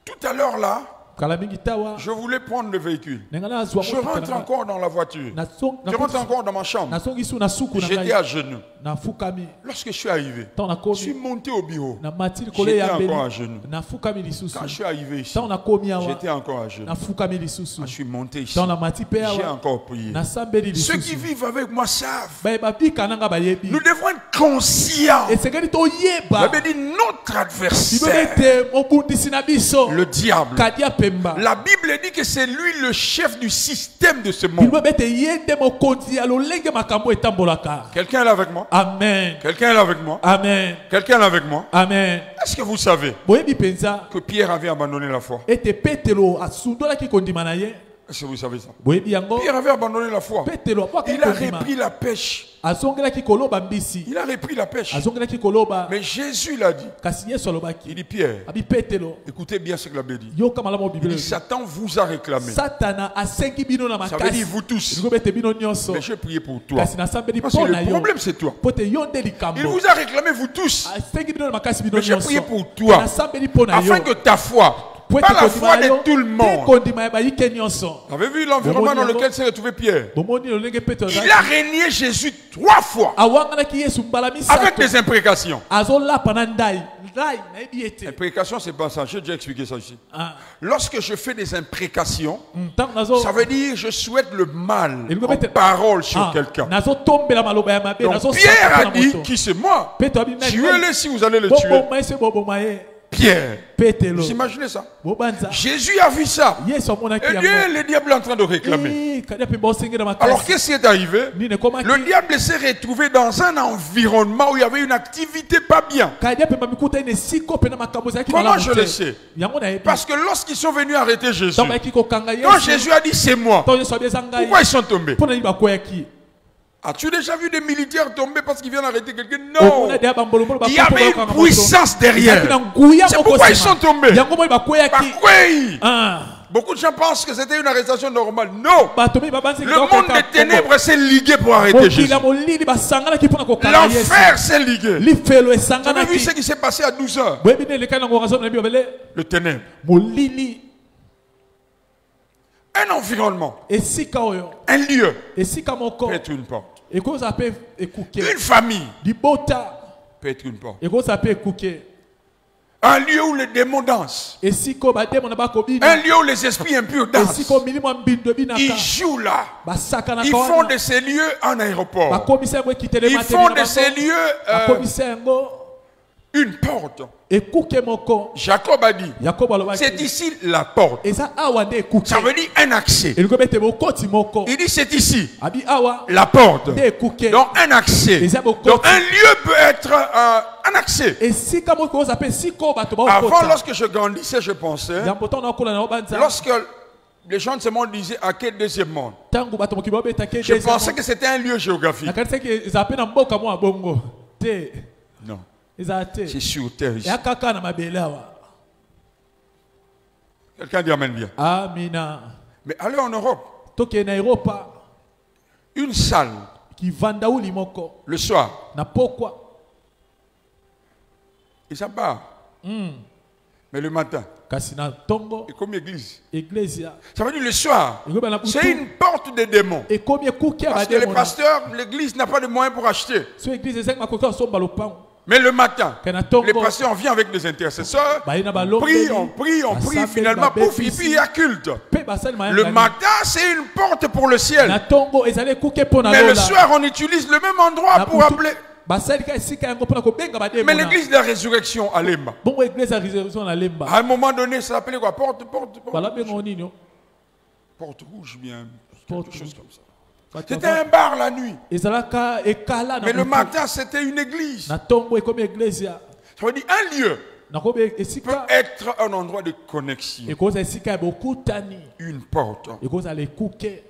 Tout à l'heure là, Kala mingi tawa. je voulais prendre le véhicule. Nengana azwa Je rentre encore dans la voiture. Je rentre encore dans ma chambre. Nasongisu na suku na J'étais ngai. à genoux. Na fukami. Lorsque je suis arrivé, Tant na je suis komi. monté au bureau. Na matili kole J'étais ya mbeli. encore à genoux. Na fukami lisusu. Quand je suis arrivé ici, Tant na komi awa. j'étais encore à genoux. Na fukami lisusu. Quand je suis monté ici, Tant na mati pe j'ai awa. encore prié. Na sambeli Ceux qui lisusu. vivent avec moi savent. Ba bapika nanga ba yebi. Nous devons être conscients. Esengeli to La yeba. Bible dit notre Bible adversaire, te mobundisi na biso. le diable. Kadia pemba. La Bible dit que c'est lui le chef du système de ce monde. Bible bete yende mokonzi ya lolenge makambo etambolaka. Quelqu'un est là avec moi? Amen. Quelqu'un est là avec moi? Amen. Quelqu'un est là avec moi? Amen. Est-ce que vous savez Boyebi penza que Pierre avait abandonné la foi? ete Petelo asundolaki kondima na ye. Est-ce que vous savez ça? Boyebi yango Pierre avait abandonné la foi. Petelo apaka Il a kondima. repris la pêche. Azongelaki koloba mbisi. Il a repris la pêche. Azongelaki koloba. Mais Jésus l'a dit. Kasi Yesu alobaki. Il dit, Pierre, Abi Petelo. écoutez bien ce que la Bible dit. Yoka malamo Il Bible. dit, Satan vous a réclamé. Satana asengi bino na Ça veut makasi. dire vous tous. Ngo bete bino nyonso. Mais j'ai prié pour toi. Kasi nasambeli Parce que pona le yo. problème c'est toi. Pote yonde likambo. Il vous a réclamé vous tous. Asengi bino na makasi bino Mais j'ai nyonso. prié pour toi. Nasambeli pona yo. Afin que ta foi, Po pas ete la kondima foi de yo, tout le te monde. kondima ya bayike nyonso. Vous avez vu l'environnement dans lequel s'est retrouvé Pierre? Bomoni lolenge Petelo. Il a régné Jésus 3 fois Awanganaki Yesu mbala misato. avec des imprécations. Azolapa na ndai. Ndai na yebi ete. Imprécation, c'est pas ça. J'ai déjà expliqué ça ici. Ah. Lorsque je fais des imprécations, Tant nazo. ça veut dire je souhaite le mal Et le en gouvernement- parole sur Ah, quelqu'un. nazo tombela maloba ya mabe. Nazo Donc Pierre sapa a na dit, moto. qui c'est moi? Petelo abi mena. Tuez-le si vous allez le tuer. Bobo maese bobo maye. Pierre. Petelo. Vous imaginez ça? Bobanza. Jésus a vu ça. Yesu amonaki Et yango. Dieu, le diable est en train de réclamer. Eh, kadia pemba osengela makasi. Alors qu'est-ce qui est arrivé? Nini komaki. Le diable s'est retrouvé dans un environnement où il y avait une activité pas bien. Kadia pemba mikuta ine siko pena makambo zaki Comment malamu je te. le sais? Yango na yebi. Parce que lorsqu'ils sont venus arrêter Jésus, Tant bayaki kokanga Yesu. quand Jésus a dit c'est moi, Tant Yesu abi ezanga ye. pourquoi ils sont tombés? Pona yiba koyaki. As-tu déjà vu des militaires tomber parce qu'ils viennent arrêter quelqu'un? Non! Omona dia bambolo Il y avait une puissance derrière. C'est pourquoi ils sont tombés. Yango moi ba koyaki. Par quoi? Ah. Beaucoup de gens pensent que c'était une arrestation normale. Non! Batomi babanzi Le monde des ténèbres s'est ligué pour arrêter Jésus. Mokila molili basangana ki pona kokanga Yesu. L'enfer s'est ligué. Lifelo Vous esangana avez vu ki. ce qui s'est passé à 12 heures? Boyebi ne lekana ngo razo na biobele. Le ténèbre. Molili Un environnement, esika oyo. un lieu Esika moko. peut être une porte. Ekoza pe ekuke. Une famille Libota. peut être une porte. Ekoza pe ekuke. Un lieu où les démons dansent. Esiko bademo na bakobina. Un lieu où les esprits impurs dansent. Esiko milimo mbindo binaka. Ils jouent là. Basaka na Ils font de ces lieux un aéroport. bakomisa ngo kitele Ils mateli font na de ces lieux bakomisa ngo une porte. ekuke moko Jacob a dit, Yakobo alobaki c'est ici la porte. eza awa nde ekuke Ça veut dire un accès. elingo bete bokoti moko Il dit, c'est ici abi awa la porte. nde ekuke Donc un accès. eza Donc bokoti un lieu peut être un accès. esika moko oza pe siko bato Avant, baokota lorsque je grandissais, je pensais, yambo ntango nakola na obanza lorsque les gens de ce monde disaient à quel deuxième monde, ntango bato mokili babetaki je pensais que c'était un lieu géographique. nakanisaki eza pe na mboka mwa bongo te Non, eza te c'est sur terre ici. eya kaka na mabele awa Quelqu'un dit amen bien. amina Mais allez en Europe, tokee na eropa une salle, kivandauli moko le soir, na pokwa et ça part. Mais le matin, kasi na ntongo et comme église. eglesia Ça veut dire le soir, ekomi na c'est butu une porte des démons. ekomi ekuke ya Parce que les bademona pasteurs, l'église n'a pas de moyens pour acheter. so eglize ezangi makoki osomba lopango Mais le matin, ke na les ntongo pasteurs viennent avec des intercesseurs, baye na prient, on prie, finalement, pouf, et puis il y a culte. mpe basali Le matin, c'est une porte pour le na ciel. ntongo ezali ekuke mpo na Mais le lola soir, on utilise le même endroit Na pour butu, appeler. basalika esika yango mpona kobenga Mais bademona l'église de la résurrection à Lemba, bongo eglize ya résurrection na lemba à un moment donné, ça s'appelait quoi? Porte balabenga o nini o? porte rouge, bien. Porte Quelque chose rouge. comme ça. Bato C'était bava- un bar la nuit. ezalaka ekala na Mais le butu. matin, c'était une église. na ntongo ekomi eglesia Ça veut dire un lieu nakomi peut esika être un endroit de connexion. ekozala esika ya bokutani Une porte. ekozala ekuke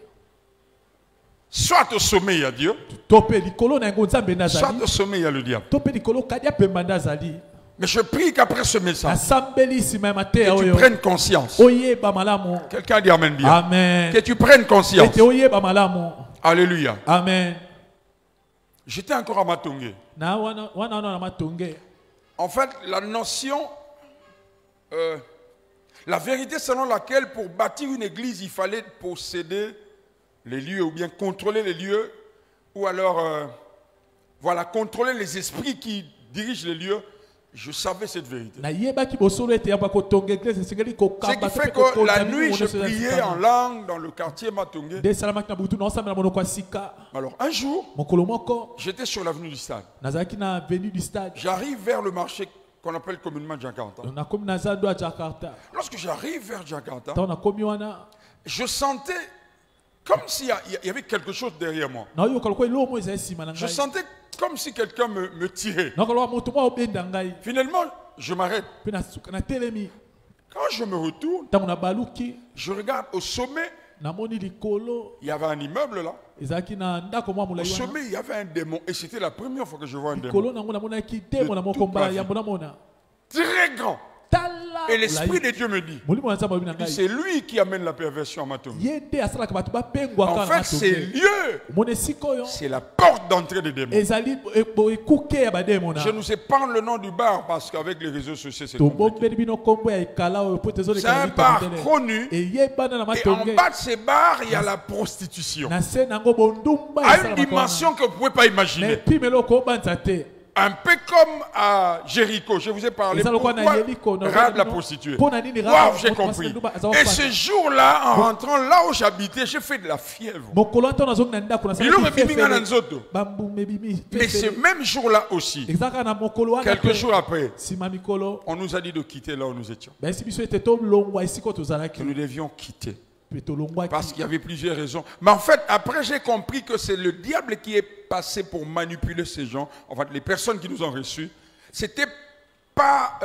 Soit au sommet, il y a Dieu. to mpe likolo na yango nzambe nde Soit azali au sommet, il y a le diable. to mpe likolo kadi apemba nde azali Mais je prie qu'après ce message, nasambeli nsima ya mateya que tu oyo prennes conscience. oyeba malamu Quelqu'un dit Amen bien. amen Que tu prennes conscience. ete oyeba malamu Alléluia. amen J'étais encore à Matongé. na wana na matonge En fait, la notion, la vérité selon laquelle pour bâtir une église, il fallait posséder les lieux ou bien contrôler les lieux ou alors, voilà, contrôler les esprits qui dirigent les lieux. Je savais cette vérité. nayebaki bosolo ete yamba kotonga eglise esengeli Ce kokamba qui fait que la nuit, je priais en langue dans le quartier Matongé. nde esalamaki na butu naosambela monoko ya sika Alors, un jour, mokolo moko j'étais sur l'avenue du Stade. nazalaki na avenue du stade J'arrive vers le marché qu'on appelle communément Jakarta. nakomi na zando ya jakarta Lorsque j'arrive vers Jakarta, ntango nakomi wana je sentais comme s'il y avait quelque chose derrière moi. nayoka lokola eloo mo ezali nsima na Je ngai sentais comme si quelqu'un me tirait. nakoloba moto mwa obenda ngai Finalement, je m'arrête. mpe nasuka natelemi Quand je me retourne, ntango nabaluki je regarde au sommet, namoni likolo il y avait un immeuble là. ezalaki na ndako mwa Au molai wana sommet, il y avait un démon. Et c'était la première fois que je vois un démon. likolo nango namonaki demo na moko toute mbala ma vie. yambo namona Très grand. tala Et l'Esprit molai. de Dieu me dit, molimo na nzambe alobi na ngai c'est lui qui amène la perversion à Matongé. ye nde asalaka bato bapengwaka En na fait, ces matonge lieux, omona esika oyo c'est la porte d'entrée des démons. ezali ekuke ya bademona Je ne sais pas le nom du bar parce qu'avec les réseaux sociaux, c'est compliqué. tobombeli bino nkombo ya ekala oyo po C'est tezolekana un bar bitandele connu. eyebana na Et en matonge bas de ces bars, il y a la prostitution. na se nango bondumba À une esalamaka wana. dimension que vous ne pouvez pas na imaginer. epimelo okobanza te Un peu comme à Jéricho. Je vous ai parlé. eza lokola na Pourquoi Yeriko na Rahab la bino, prostituée. mpo na nini Waouh, j'ai compris. Et ce ce jour-là, en rentrant là où j'habitais, j'ai fait de la fièvre. mokolo ntango nazongi na ndako Bilo me bimi nga na nzoto. bambuma ebimi Mais ce même jour-là aussi, ezalaka na mokolo wana quelques mpe, jours après, nsima mikolo on nous a dit de quitter là où nous étions. bayesi biso ete tolongwa esika oyo tozalaki Que nous devions quitter. mpe tolongwaki Parce qu'il y avait plusieurs raisons. Mais en fait, après, j'ai compris que c'est le diable qui est passé pour manipuler ces gens. En fait, les personnes qui nous ont reçus, c'était pas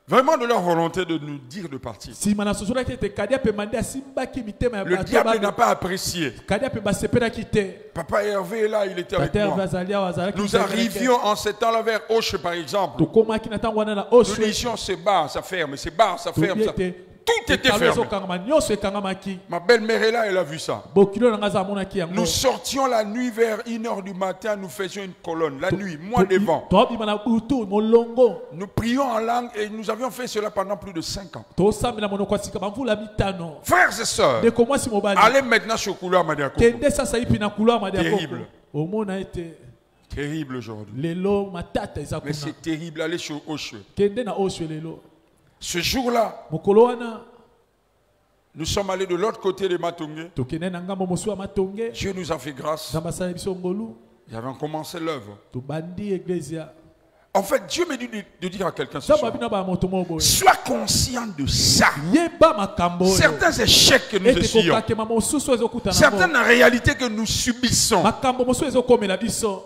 vraiment de leur volonté de nous dire de partir. nsima na sosolaki ete kadi apemba nde asimbaki mitema ya Le bato diable bano. n'a pas apprécié. kadi apemba asepelaki te Papa Hervé est là, il était avec tata herve moi. azali awa azalaki Nous arrivions en ce temps-là vers Auch, par exemple. tokomaki na ntango wana na Nous oswe disions, c'est bas, ça ferme, c'est bas, ça ferme. toyebi Ça... ete Tout était ekalo fermé. ezokangama nyonso ekangamaki Ma belle-mère est là, elle a vu ça. bokilo na ngai aza amonaki yango Nous sortions la nuit vers 1h du matin, nous faisions une colonne. La nuit, moi devant. tobima na butu molongo Nous prions en langue et nous avions fait cela pendant plus de 5 ans. tosambela monoko ya sika bamvula mitano Frères et sœurs, ndeko mwasi mobali allez maintenant sur le couloir Madiako. kende sasa ipi na couloir madi ya Terrible. koko omona ete Terrible aujourd'hui. lelo matata eza Mais kuna c'est terrible, allez sur Auch. kende na oswe lelo Ce jour-là, mokolo wana nous sommes allés de l'autre côté de Matongé. tokende na ngambo mosusu ya matonge Dieu nous a fait grâce. nzambe asala biso ngolu Nous avons commencé l'œuvre. tobandi eglesia En fait, Dieu me dit de dire à quelqu'un ce Nzambe soir, abina ba moto mo boye. sois conscient de ça. Yeba makambo oyo. Certains échecs que nous Ete essuyons, kokakema mosusu ezokutana nango. certaines réalités que nous subissons Makambo mosusu ezokomela biso.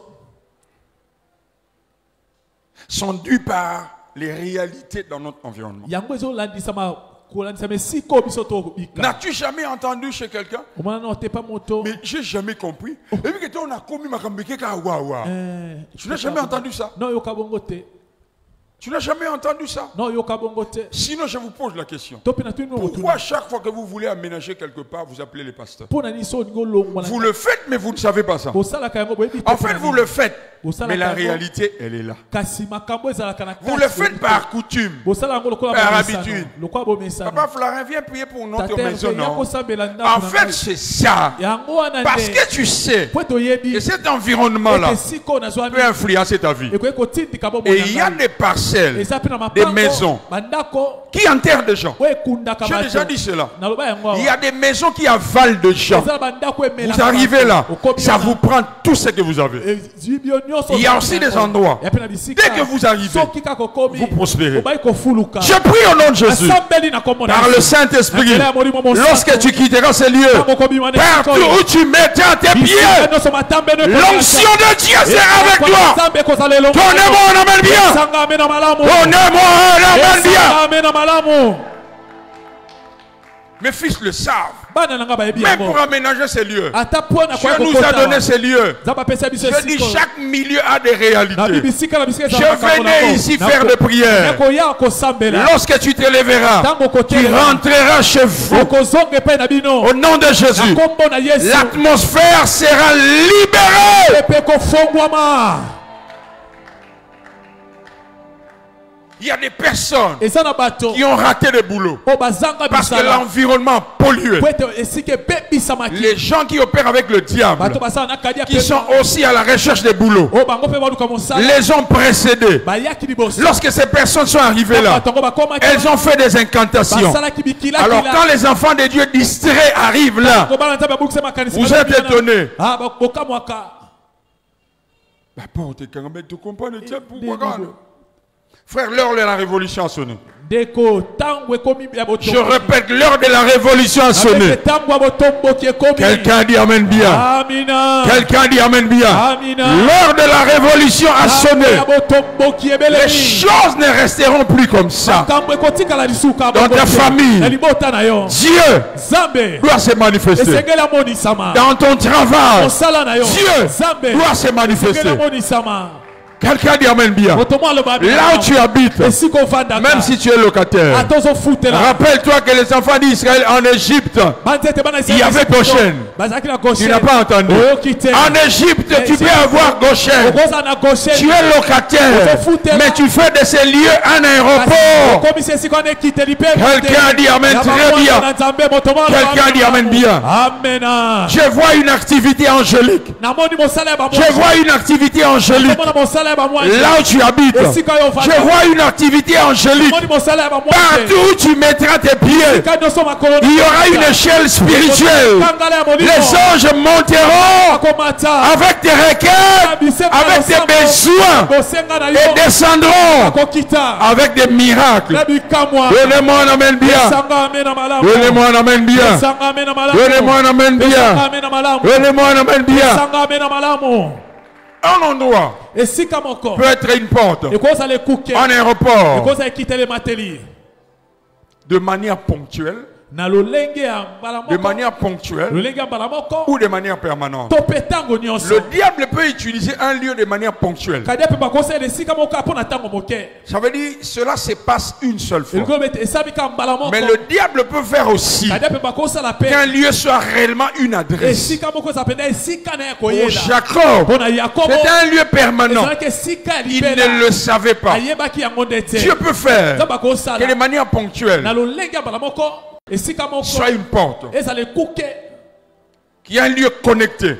sont dues par les réalités dans notre environnement. Yango ezolandisa kolandisa mesiko biso to bika. N'as-tu jamais entendu chez quelqu'un? Omana na otepa moto. Mais j'ai jamais compris. Et puis que on a commis ma kambeke ka wawa. Tu n'as jamais entendu ça? Non yoka bongo te. Tu n'as jamais entendu ça? Non yoka bongo te. Sinon, je vous pose la question. Topena tu no Pourquoi chaque fois que vous voulez aménager quelque part, vous appelez les pasteurs? Pona ni so ngo longwa. Vous le faites, mais vous ne savez pas ça. En fait, vous le faites, mais la réalité, elle est là. Vous le faites par coutume, par habitude. Papa Florin, viens prier pour notre maison, non? En fait, c'est ça. Parce que tu sais que cet environnement-là peut influencer ta vie. Et il y a des parcelles, des maisons qui enterrent des gens. J'ai déjà dit cela. Il y a des maisons qui avalent des gens. Vous arrivez là, ça vous prend tout ce que vous avez. Il y a aussi des endroits, dès que vous arrivez, vous prospérez. Je prie au nom de Jésus, par le Saint-Esprit, lorsque tu quitteras ces lieux, partout où tu mettras tes pieds, l'onction de Dieu sera avec toi. Donnez-moi un amen bien. Donnez-moi un amen bien. Mes fils le savent. Même pour aménager ces lieux, Dieu nous a donné ces lieux. Je dis chaque milieu a des réalités. Je venais ici faire des prières. Lorsque tu te lèveras, tu rentreras chez vous. Au nom de Jésus, l'atmosphère sera libérée. Il y a des personnes qui ont raté le boulot parce que l'environnement pollué. Les gens qui opèrent avec le diable, qui sont aussi à la recherche de boulot, les ont précédés. Lorsque ces personnes sont arrivées là, elles ont fait des incantations. Alors quand les enfants de Dieu distraits arrivent là, vous êtes étonnés. Frère, l'heure de la révolution a sonné. Je répète, l'heure de la révolution a sonné. Quelqu'un dit amen bien. Quelqu'un dit amen bien. L'heure de la révolution a sonné. Les choses ne resteront plus comme ça. Dans ta famille, Dieu doit se manifester. Dans ton travail, Dieu doit se manifester. Quelqu'un dit amen bien. Là où tu habites, même si tu es locataire, rappelle-toi que les enfants d'Israël en Égypte, il y avait Goshen. Tu n'as pas entendu. En Égypte, tu peux avoir Goshen. Tu es locataire, mais tu fais de ces lieux un aéroport. Quelqu'un dit amen très bien. Quelqu'un dit amen bien. Je vois une activité angélique. Je vois une activité angélique. Là où tu habites, je vois une activité angélique. Partout où tu mettras tes pieds, il y aura une échelle spirituelle. Les anges monteront avec tes requêtes, avec tes besoins, et descendront avec des miracles. Donnez-moi un amen bien. Donnez-moi un amen bien. Donnez-moi un amen bien. Donnez-moi un amen bien. Un endroit peut être une porte, un aéroport, de manière ponctuelle, de manière ponctuelle ou de manière permanente. Le diable peut utiliser un lieu de manière ponctuelle. Ça veut dire cela se passe une seule fois. Mais le diable peut faire aussi qu'un lieu soit réellement une adresse. Pour Jacob, c'est un lieu permanent. Il ne le savait pas. Dieu peut faire que de manière ponctuelle soit une porte, qui est un lieu connecté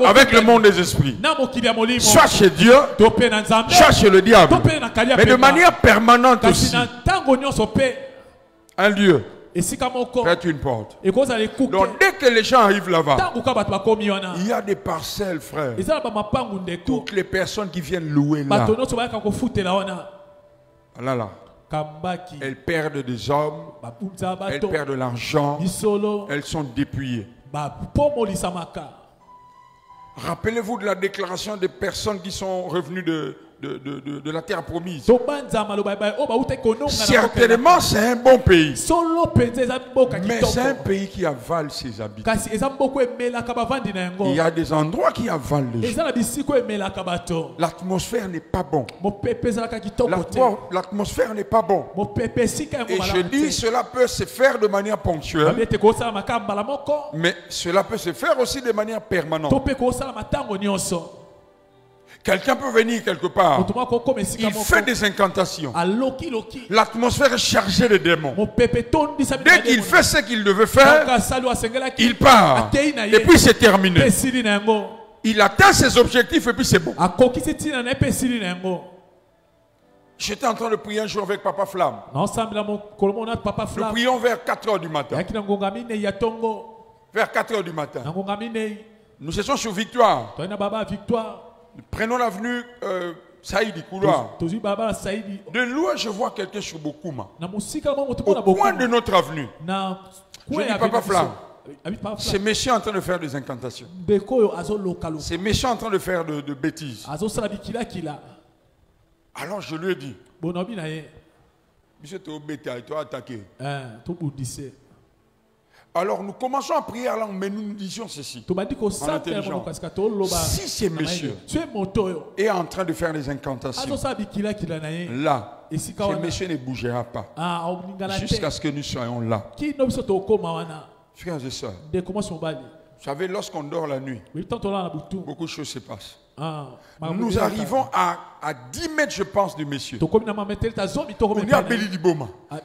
avec le monde des esprits, soit chez Dieu, soit chez le diable, mais de manière permanente aussi. Un lieu esika moko peut être une porte. ekozala ekuke Donc dès que les gens arrivent là-bas, ntango ka bato bakomi wana il y a des parcelles, frère. eza na bamapangu ndeko Toutes les personnes qui viennent louer là, bato nyonso bayaka kofutela wana là, kambaki elles perdent des hommes, babunza elles bato perdent de l'argent, bisolo elles sont dépouillées. bapomolisamaka. Rappelez-vous de la déclaration des personnes qui sont revenues de la terre promise. Certainement, c'est un bon pays. Mais c'est un pays qui avale ses habitants. Il y a des endroits qui avalent les gens. L'atmosphère n'est pas bonne. L'atmosphère n'est pas bonne. Et je dis, cela peut se faire de manière ponctuelle. Mais cela peut se faire aussi de manière permanente. Quelqu'un peut venir quelque part. Il fait des incantations. L'atmosphère est chargée de démons. Dès qu'il fait ce qu'il devait faire, il part. Et puis c'est terminé. Il atteint ses objectifs et puis c'est bon. J'étais en train de prier un jour avec Papa Flamme. Nous prions vers 4 h du matin. Vers 4 h du matin. Nous étions sur Victoire. Nous prenons l'avenue Saïdi, couloir. De loin, je vois quelqu'un sur Bokuma. Au coin de notre avenue. Je dis, Papa Flamme, ces messieurs en train de faire des incantations. Ces messieurs en train de faire de bêtises. Alors je lui ai dit, monsieur, tu as attaqué. Alors nous commençons à prier, alors, mais nous disions ceci. Si ces messieurs est en train de faire des incantations, là, ces messieurs ne bougera pas jusqu'à ce que nous soyons là. Frères et sœurs, vous savez, lorsqu'on dort la nuit, beaucoup de choses se passent. Nous arrivons à 10 mètres, je pense, du monsieur. On est à Béli Liboma. On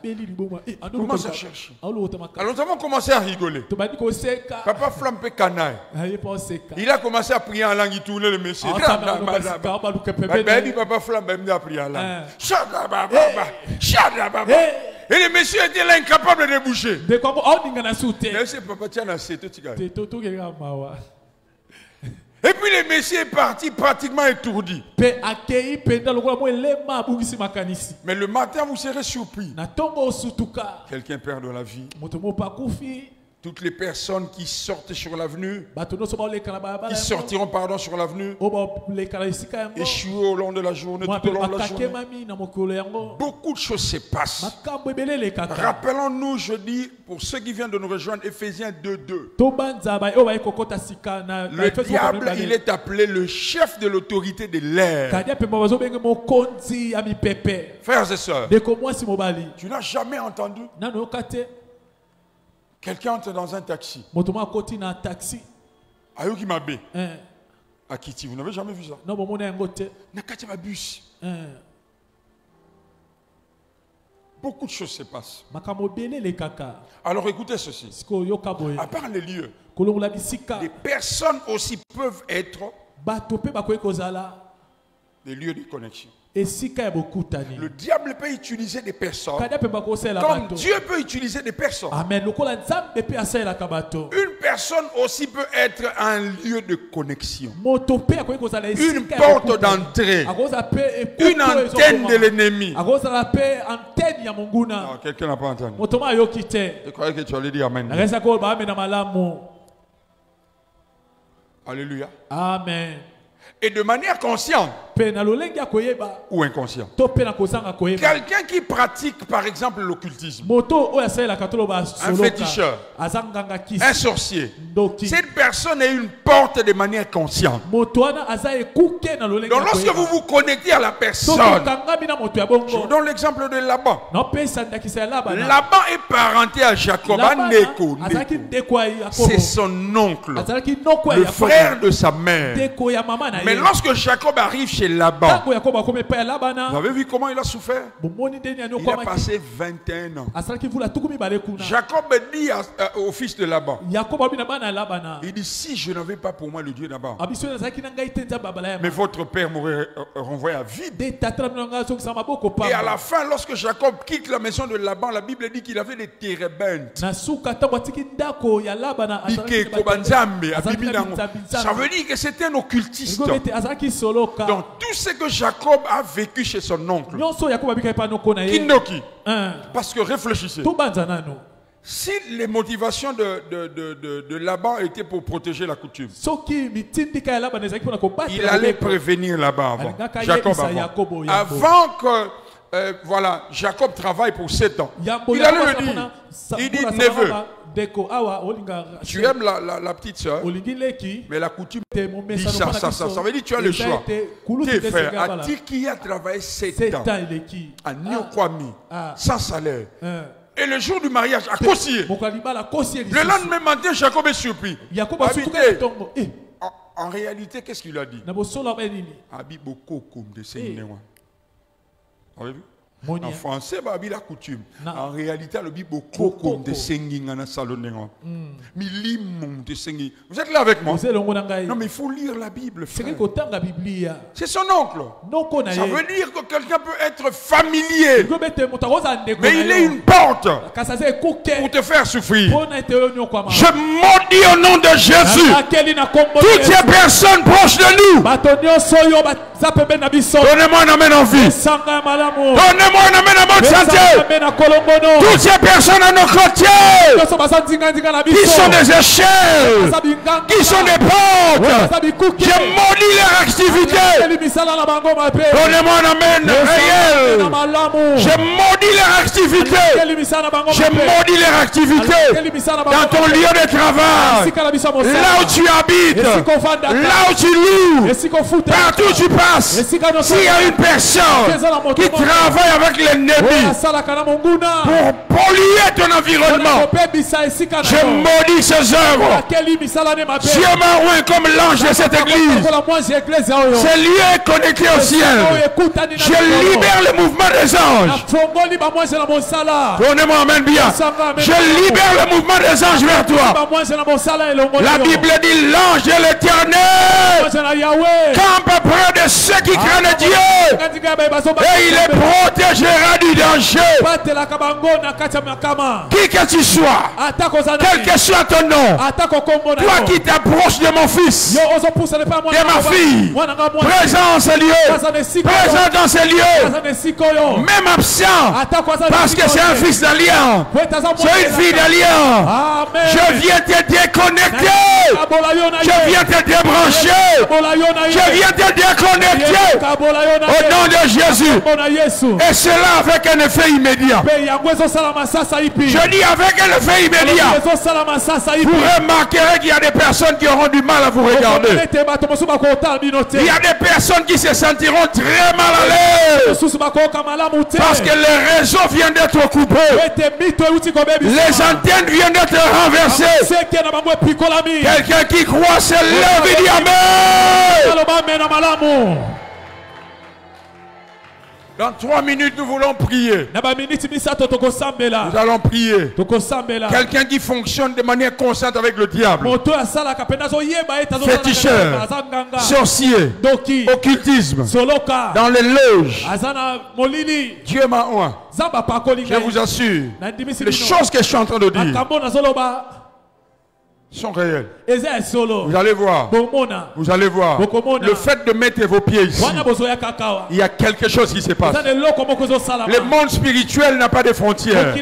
commence à chercher. Alors nous avons commencé à rigoler. Papa Flampe Canaille. Il a commencé à prier en langue, il tournait le monsieur. Papa Flampe a prié en langue. Et le monsieur était là incapable de bouger. Merci Papa Tiana, c'est tout. Et puis le monsieur est parti pratiquement étourdi. Mais le matin, vous serez surpris. Quelqu'un perd de la vie. Toutes les personnes qui sortent sur l'avenue, qui sortiront sur l'avenue, échouent au long de la journée, tout au long de la journée. Beaucoup de choses se passent. Rappelons-nous, je dis, pour ceux qui viennent de nous rejoindre, Éphésiens 2:2. Le diable, il est appelé le chef de l'autorité de l'air. Frères et sœurs, tu n'as jamais entendu quelqu'un entre dans un taxi. Ayuki Mabe. À Kiti, vous n'avez jamais vu ça? Nakati ma bus. Beaucoup de choses se passent. Alors écoutez ceci. À part les lieux, les personnes aussi peuvent être des lieux de connexion. Le diable peut utiliser des personnes comme Dieu peut utiliser des personnes. Une personne aussi peut être un lieu de connexion. Une porte d'entrée. Une antenne de l'ennemi. Non, quelqu'un n'a pas entendu. Je croyais que tu allais dire Amen. Alléluia. Amen. Et de manière consciente ou inconsciente. Quelqu'un qui pratique par exemple l'occultisme, un féticheur, un sorcier, cette personne est une porte de manière consciente. Donc lorsque vous vous connectez à la personne, je vous donne l'exemple de Laban. Laban est parenté à Jacob, c'est son oncle, le frère de sa mère. Mais Mais lorsque Jacob arrive chez Laban, Tango Yakobo akomi epai ya Labana. vous avez vu comment il a souffert? Bomoni ndeni ya Il a nyokwamaki. passé 21 ans. Asalaki vula tuku mibale kuna. Jacob dit au fils de Laban, Yakobo abi na bana ya Labana. il dit, si je n'avais pas pour moi le Dieu Laban, Abiso nazalaki na ngai te nzambe abala ya mais votre père m'aurait renvoyé à vide. de tata na ngai sokisa maboko Et à pamba. la fin, lorsque Jacob quitte la maison de Laban, la Bible dit qu'il avait des térébintes. Na suka tango atiki ndako ya Labana Bike Kobanzambe, Abibi Nango. Ça veut dire que c'était un occultiste. azalaki soloka. Donc tout ce que Jacob a vécu chez son oncle, Nyonso Yakobo abika epai noko na ye. Kindoki, Un. parce que réfléchissez, Tobanza nano. si les motivations de Laban étaient pour protéger la coutume, Soki mitindika ya Labana ezalaki mpona kobatela il allait mobeko. prévenir Laban avant. Alingaka Jacob yebisa avant. Yakobo, Yakobo. Avant que voilà, Jacob travaille pour 7 ans. Yambo Il allait Yakobo le dire. sapona, Il dit, sapona neveu, sapona deko awa olinga. tu aimes la petite soeur, Olingi leki. mais la coutume Te mo dit mesa no ça. Ça veut dire que tu as le choix. Tes frères, à qui a travaillé 7 ans, à Nyokwami, sans salaire. Et le jour du mariage, à Kossier. Le lendemain matin, Jacob est surpris. En réalité, qu'est-ce qu'il a dit? Abi boko comme de Seigneur. Vous avez vu? En français, Babi la coutume. En réalité, le bi boko comme de Seigneur na salonengo. Milimum de Seigneur. Vous êtes là avec moi? Non, mais il faut lire la Bible, frère. C'est son oncle. Ça veut dire que quelqu'un peut être familier, mais il est une porte pour te faire souffrir. Je maudis au nom de Jésus toutes ces personnes proches de nous. Donnez-moi un amen en vie. Donnez-moi un amen en bonne santé. Toutes ces personnes à nos côtés qui sont des échelles, qui sont des portes, je maudis leur activité. Donnez-moi un amen réel. Je maudis leur activité. Je maudis leur activité dans ton lieu de travail, là où tu habites, là où tu loues, partout où tu passes. S'il y a une personne qui travaille avec l'ennemi pour polluer ton environnement, je maudis ses œuvres. Dieu m'a oint comme l'ange de cette église. Ce lieu est connecté au ciel. Je libère le mouvement des anges. Donnez-moi amen bien. Je libère le mouvement des anges vers toi. La Bible dit l'ange de l'Éternel campe près de ceux qui craignent Dieu et il les protégera du danger. Qui que tu sois, quel que soit ton nom, toi qui t'approches de mon fils, de ma fille, présent en ce lieu, présent dans ce lieu, même absent, parce que c'est un fils d'alliance, c'est une fille d'alliance. Je viens te déconnecter, je viens te débrancher, je viens te déconnecter au nom de Jésus. Et cela avec un effet immédiat. Je dis avec un effet immédiat. Vous remarquerez qu'il y a des personnes qui auront du mal à vous regarder. Il y a des personnes qui se sentiront très mal à l'aise parce que le réseau vient d'être coupé. Les antennes viennent d'être renversées. Quelqu'un qui croit se lève et dit amen. Dans 3 minutes, nous voulons prier. Nous allons prier. Quelqu'un qui fonctionne de manière constante avec le diable. Féticheur, sorcier, occultisme, dans les loges. Dieu m'a oint. Je vous assure, les choses que je suis en train de dire sont réels. Vous allez voir. Vous allez voir. Le fait de mettre vos pieds ici, il y a quelque chose qui se passe. Le monde spirituel n'a pas de frontières.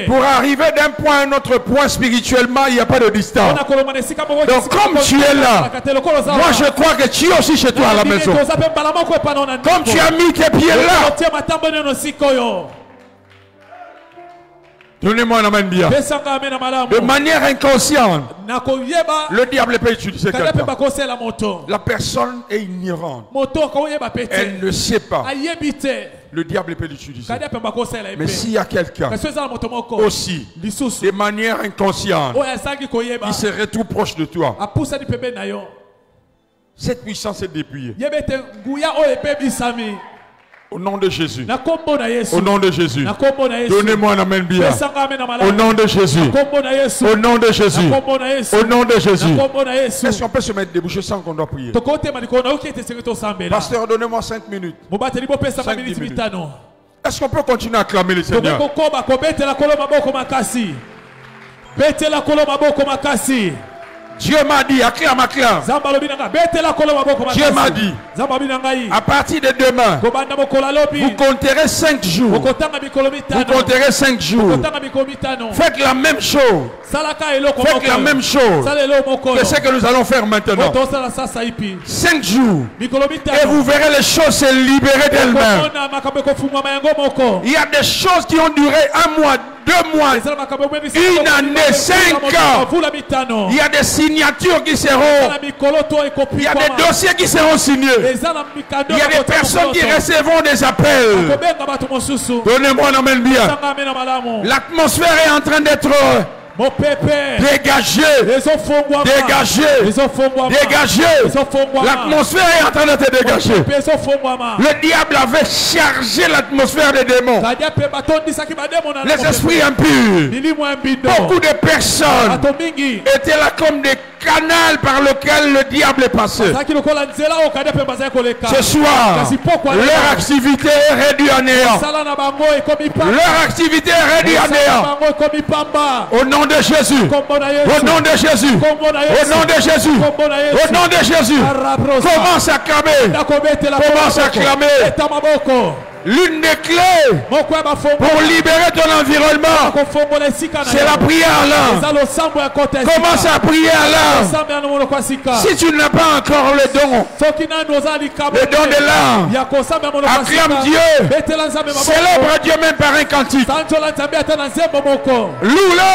Pour arriver d'un point à un autre point spirituellement, il n'y a pas de distance. Donc comme tu es là, moi je crois que tu es aussi chez toi à la maison. Comme tu as mis tes pieds là, donnez-moi un amen bien. De manière inconsciente, le diable peut utiliser quelqu'un. La personne est ignorante. Elle ne sait pas. Le diable peut l'utiliser. Mais s'il y a quelqu'un aussi, de manière inconsciente, il serait tout proche de toi. Cette puissance est dépouillée. Yebete nguya o ebebisami. Au nom de Jésus. Na kombo na Yesu. Au nom de Jésus. Na kombo na Yesu. Donnez-moi un amen bien. Pesanga amen na malamu. Au nom de Jésus. Na kombo na Yesu. Au nom de Jésus. Na kombo na Yesu. Au nom de Jésus. Na kombo na Yesu. Est-ce qu'on peut se mettre debout sans qu'on doit prier? Tokote maliko na ukete sengeto sambela. Pasteur, donnez-moi 5 minutes. Mubateli bo pesa 5 minutes minutes. mitano. Est-ce qu'on peut continuer à acclamer le Seigneur? Toko koba ko betela kolo maboko makasi. Betela kolo maboko makasi. Dieu m'a dit, acclame, acclame. Dieu m'a dit, à partir de demain, vous compterez 5 jours. Vous compterez 5 jours. Faites la même chose. Faites la même chose que ce que nous allons faire maintenant. 5 jours. Et vous verrez les choses se libérer d'elles-mêmes. Il y a des choses qui ont duré 1 mois, 2 mois, 1 année, 5 ans. Il y a des signatures qui seront. Il y a des dossiers qui seront signés. Il y a des personnes qui recevront des appels. Donnez-moi un amen bien. L'atmosphère est en train d'être dégagée. L'atmosphère est en train d'être dégagée. Le diable avait chargé l'atmosphère des démons. Les esprits impurs. Beaucoup de personnes étaient là comme des canals par lequel le diable est passé. Ce soir, leur activité est réduite à néant. Leur activité est réduite à néant. Au nom de Jésus. Au nom de Jésus. Au nom de Jésus. Au nom de Jésus. Commence à clamer. Commence à clamer. L'une des clés pour libérer ton environnement, c'est la prière là. Commence à prier là. Si tu n'as pas encore le don de l'âme, acclame Dieu. Célèbre Dieu même par un cantique. Loue-le.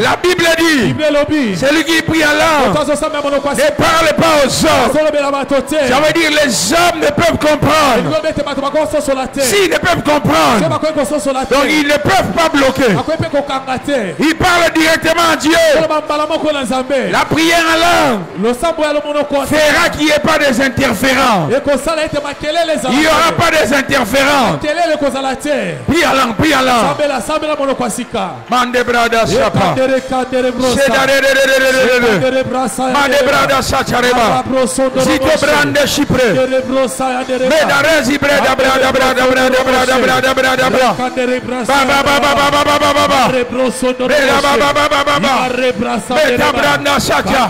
La Bible dit, celui qui prie à l'âme ne parle pas aux hommes. Ça veut dire les hommes ne peuvent comprendre. S'ils ne peuvent comprendre, donc ils ne peuvent pas bloquer. Ils parlent directement à Dieu. La prière en langue fera qu'il n'y ait pas des interférents. Il n'y aura pas des interférents. Prie en langue, prie en langue. Mande brada sapa. Mande brada sachareba. Zito brande chipre. Medarezi brada brada brada brada brada brada brada brada. Baba baba baba baba baba. Brada baba baba baba. Beta branda sacha.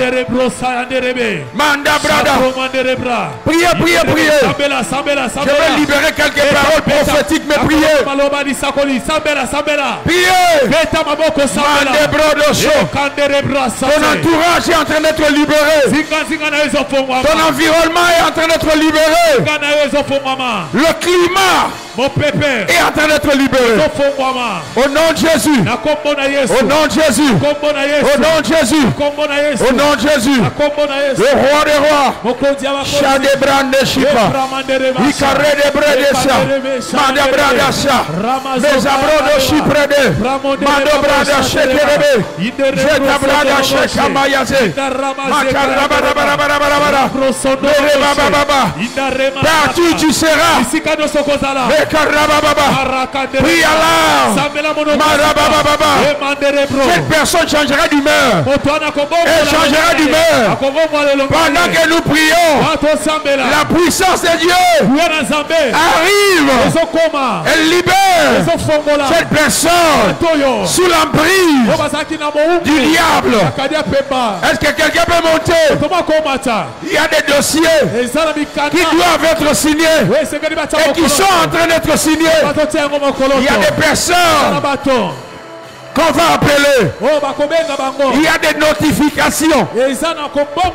Manda brada. Priez, priez, priez. Je vais libérer quelques paroles prophétiques, mais priez. Priez. Mande brodo so. Ton entourage est en train d'être libéré. Ton environnement est en train d'être libéré. Le climat est en train d'être libéré. Au nom de Jésus. Au nom de Jésus. Au nom de Jésus. Au nom de Jésus. Le roi des rois. Shadebrande Shipa. Ikare de Bredesa. Madabrada. Mesabrodo Shiprede. Madobrada Shekerebe. Jetabrada Shekamayaze. Makarabarabarabara. Partout tu seras. Prie Allah. Cette personne changera d'humeur. Elle changera d'humeur. Pendant que nous prions, la puissance de Dieu arrive. Elle libère cette personne sous l'emprise du diable. Est-ce que quelqu'un peut monter? Il y a des dossiers qui doivent être signés et qui sont en train d'être signés. Il y a des personnes qu'on va appeler. Il y a des notifications.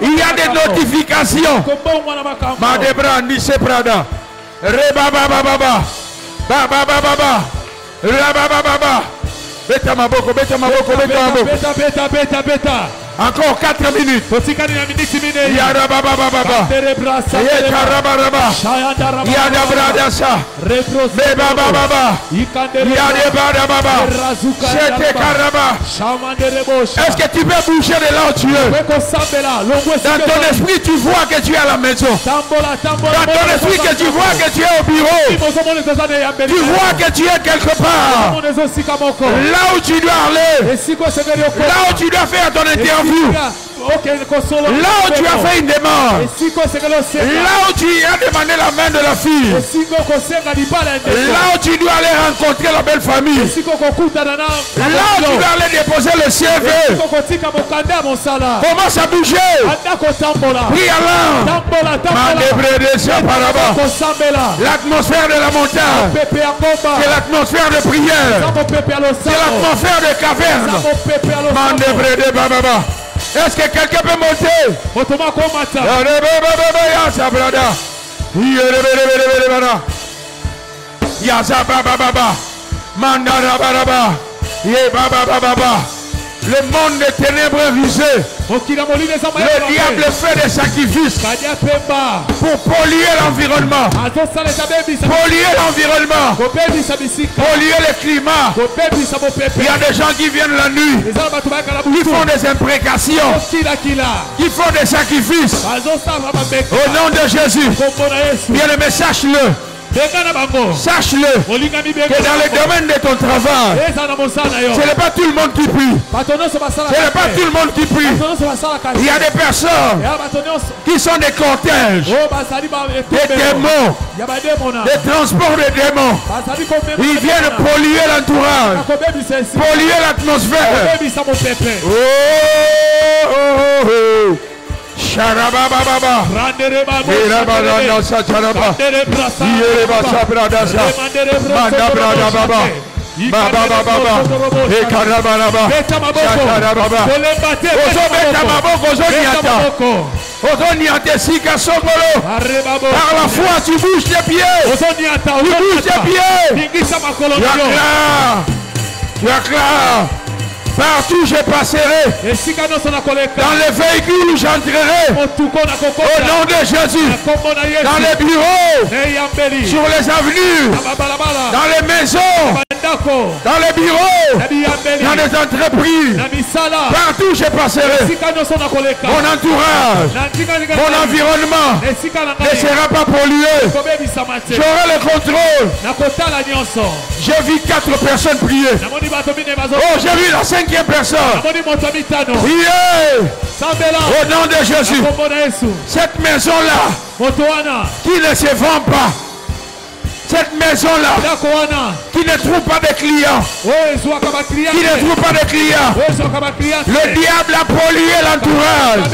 Il y a des notifications. Madebra Nise Prada. Reba baba baba. Baba baba. Reba baba baba. Beta maboko, beta maboko, beta maboko. Encore 4 minutes. totikani na miniti minei Yarababababa. Terebrasa Yekarabaraba. Yadabradasa. Bebababa. Yadebadababa. Shetekaraba. Est-ce que tu peux bouger de là où tu es? Dans ton esprit, tu vois que tu es à la maison. Dans ton esprit, que tu vois que tu es au bureau. Tu vois que tu es quelque part. Là où tu dois aller. Là où tu dois faire ton interview. Là où tu as fait une demande. Là où tu as demandé la main de la fille. Là où tu dois aller rencontrer la belle famille. Là où tu dois aller déposer le CV. Commence à bouger. Prie à l'âme. L'atmosphère de la montagne. C'est l'atmosphère de prière. C'est l'atmosphère de caverne. Mandebrede bababa. Est-ce que quelqu'un peut monter? Le monde des ténèbres visé. Le diable fait des sacrifices pour polluer l'environnement. Polluer l'environnement. Polluer le climat. Il y a des gens qui viennent la nuit. Qui font des imprécations. Qui font des sacrifices. Au nom de Jésus. Bien aimé, sache-le. Sache-le que dans le domaine de ton travail, ce n'est pas tout le monde qui prie. Ce n'est pas tout le monde qui prie. Il y a des personnes qui sont des cortèges, des démons, des transports de démons. Ils viennent polluer l'entourage, polluer l'atmosphère. Oh. Sharabababa. Irabana Sacharaba. Yereba Sabradasa. Mandabradababa. Babababa. Ekarabaraba. Shakarababa. Ozobeta Ozoniata. Ozoniata Sika Songolo. Par la foi, tu bouges tes pieds. Tu bouges tes pieds. Tu es clair. Partout je passerai. Dans les véhicules où j'entrerai. Au nom de Jésus. Dans les bureaux. Sur les avenues. Dans les maisons. Dans les bureaux. Dans les entreprises. Partout je passerai. Mon entourage. Mon environnement ne sera pas pollué. J'aurai le contrôle. J'ai vu 4 personnes prier. Oh, j'ai vu la 5e personne. Au nom de Jésus. Cette maison-là qui ne se vend pas. Cette maison-là qui ne trouve pas de clients. Qui ne trouve pas de clients. Le diable a pollué l'entourage.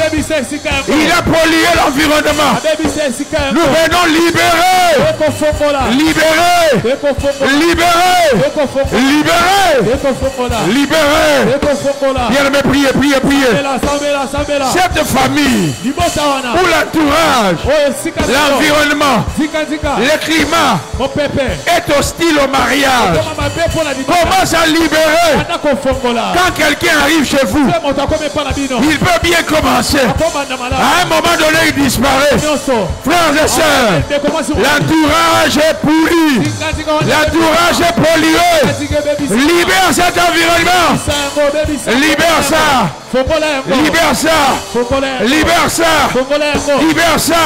Il a pollué l'environnement. Nous venons libérer. Libérer. Libérer. Libérer. Libérer. Bien-aimé, priez. Cette famille où l'entourage, l'environnement, le climat est hostile au mariage. Commence à libérer. Quand quelqu'un arrive chez vous, il peut bien commencer. À un moment donné, il disparaît. Frères et sœurs, l'entourage est pourri. L'entourage est pollué. Libère cet environnement. Libère ça. Libère ça. Libère ça. Libère ça.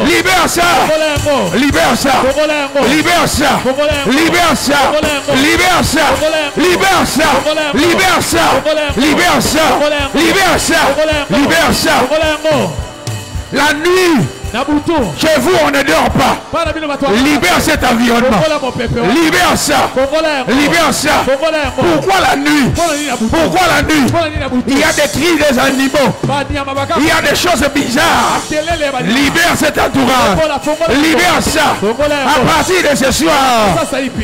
Libère ça. Libère ça. Libère ça. Libère ça. Libère ça. Libère ça. Libère ça. Libère ça. Libère ça. Libère ça. La nuit. Chez vous, on ne dort pas. Libère cet environnement. Libère ça. Libère ça. Pourquoi la nuit? Pourquoi la nuit? Il y a des cris des animaux. Il y a des choses bizarres. Libère cet entourage. Libère ça. À partir de ce soir,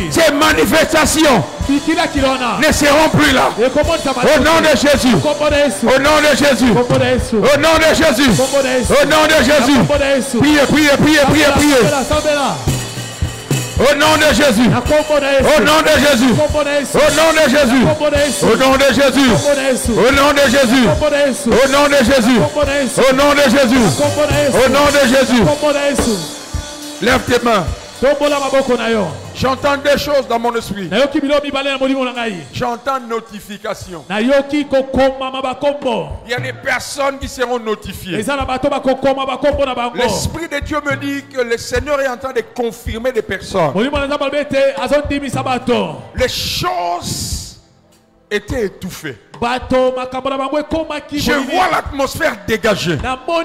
ces manifestations ne seront plus là. Au nom de Jésus. Au nom de Jésus. Au nom de Jésus. Au nom de Jésus. Priez. Au nom de Jésus. Au nom de Jésus. Au nom de Jésus. Au nom de Jésus. Au nom de Jésus. Au nom de Jésus. Au nom de Jésus. Au nom de Jésus. Lève tes mains. J'entends des choses dans mon esprit. J'entends notification. Il y a des personnes qui seront notifiées. L'Esprit de Dieu me dit que le Seigneur est en train de confirmer des personnes. Les choses étaient étouffées. Je vois l'atmosphère dégagée. Maman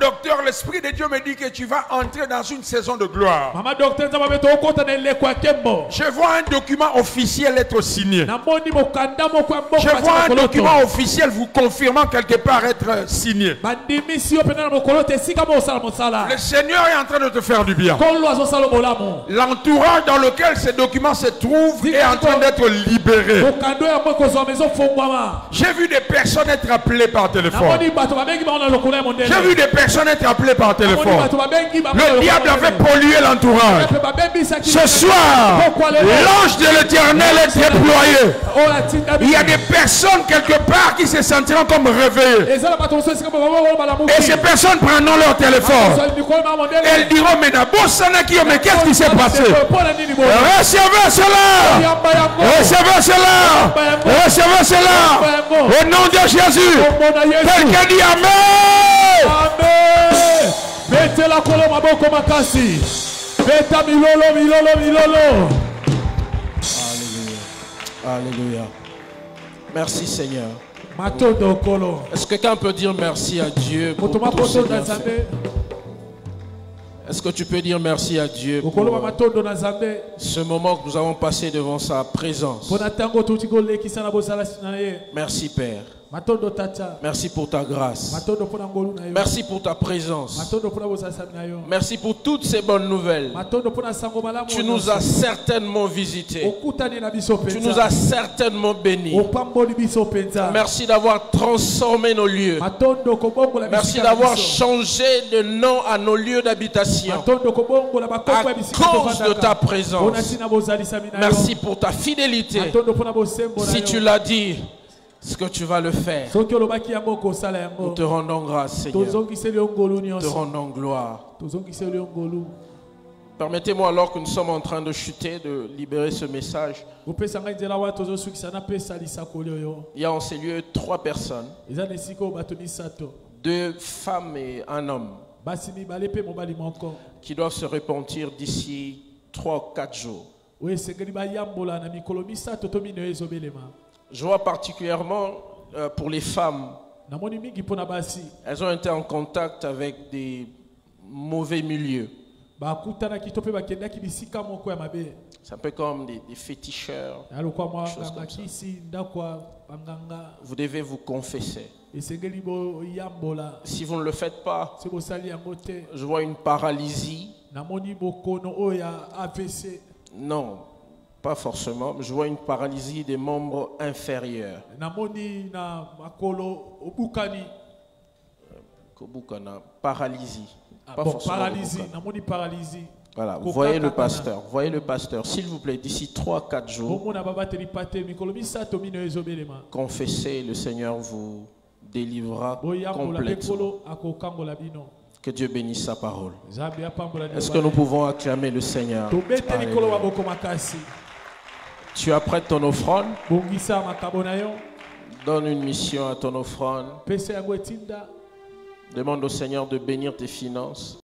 docteur, l'Esprit de Dieu me dit que tu vas entrer dans une saison de gloire. Je vois un document officiel être signé. Je vois un document officiel vous confirmant quelque part être signé. Le Seigneur est en train de te faire du bien. L'entourage dans lequel ce document se trouve est en train d'être libéré. J'ai vu des personnes être appelées par téléphone. J'ai vu des personnes être appelées par téléphone. Le diable avait pollué l'entourage. Ce soir, l'ange de l'Éternel est déployé. Il y a des personnes quelque part qui se sentiront comme réveillées. Et ces personnes prendront leur téléphone. Elles diront, mais qu'est-ce qui s'est passé? Recevez cela. Recevez cela. Recevez cela au nom de Jésus. Quelqu'un dit Amen. Amen. Mettez la colombe à boko makasi. Beta milolo, milolo, milolo. Alléluia. Alléluia. Merci Seigneur. Matondo kolo. Est-ce que quelqu'un peut dire merci à Dieu pour tout ce qu'il a fait? Est-ce que tu peux dire merci à Dieu pour ce moment que nous avons passé devant sa présence? Merci Père. Merci pour ta grâce. Merci pour ta présence. Merci pour toutes ces bonnes nouvelles. Tu nous as certainement visités. Tu nous as certainement bénis. Merci d'avoir transformé nos lieux. Merci d'avoir changé de nom à nos lieux d'habitation à cause de ta présence. Merci pour ta fidélité. Si tu l'as dit, ce que tu vas le faire, nous te rendons grâce, Seigneur. Nous te rendons gloire. Permettez-moi, alors que nous sommes en train de chuter, de libérer ce message. Il y a en ces lieux 3 personnes, 2 femmes et un homme, qui doivent se repentir d'ici 3 ou 4 jours. Je vois particulièrement pour les femmes, elles ont été en contact avec des mauvais milieux. C'est un peu comme des féticheurs, choses comme ça. Vous devez vous confesser. Si vous ne le faites pas, je vois une paralysie. Non, pas forcément. Je vois une paralysie des membres inférieurs. Paralysie. Pas forcément paralysie. Voilà, voyez le pasteur. Voyez le pasteur. S'il vous plaît, d'ici 3-4 jours, confessez, le Seigneur vous délivrera complètement. Que Dieu bénisse sa parole. Est-ce que nous pouvons acclamer le Seigneur? Tu apprêtes ton offrande. Donne une mission à ton offrande. Demande au Seigneur de bénir tes finances.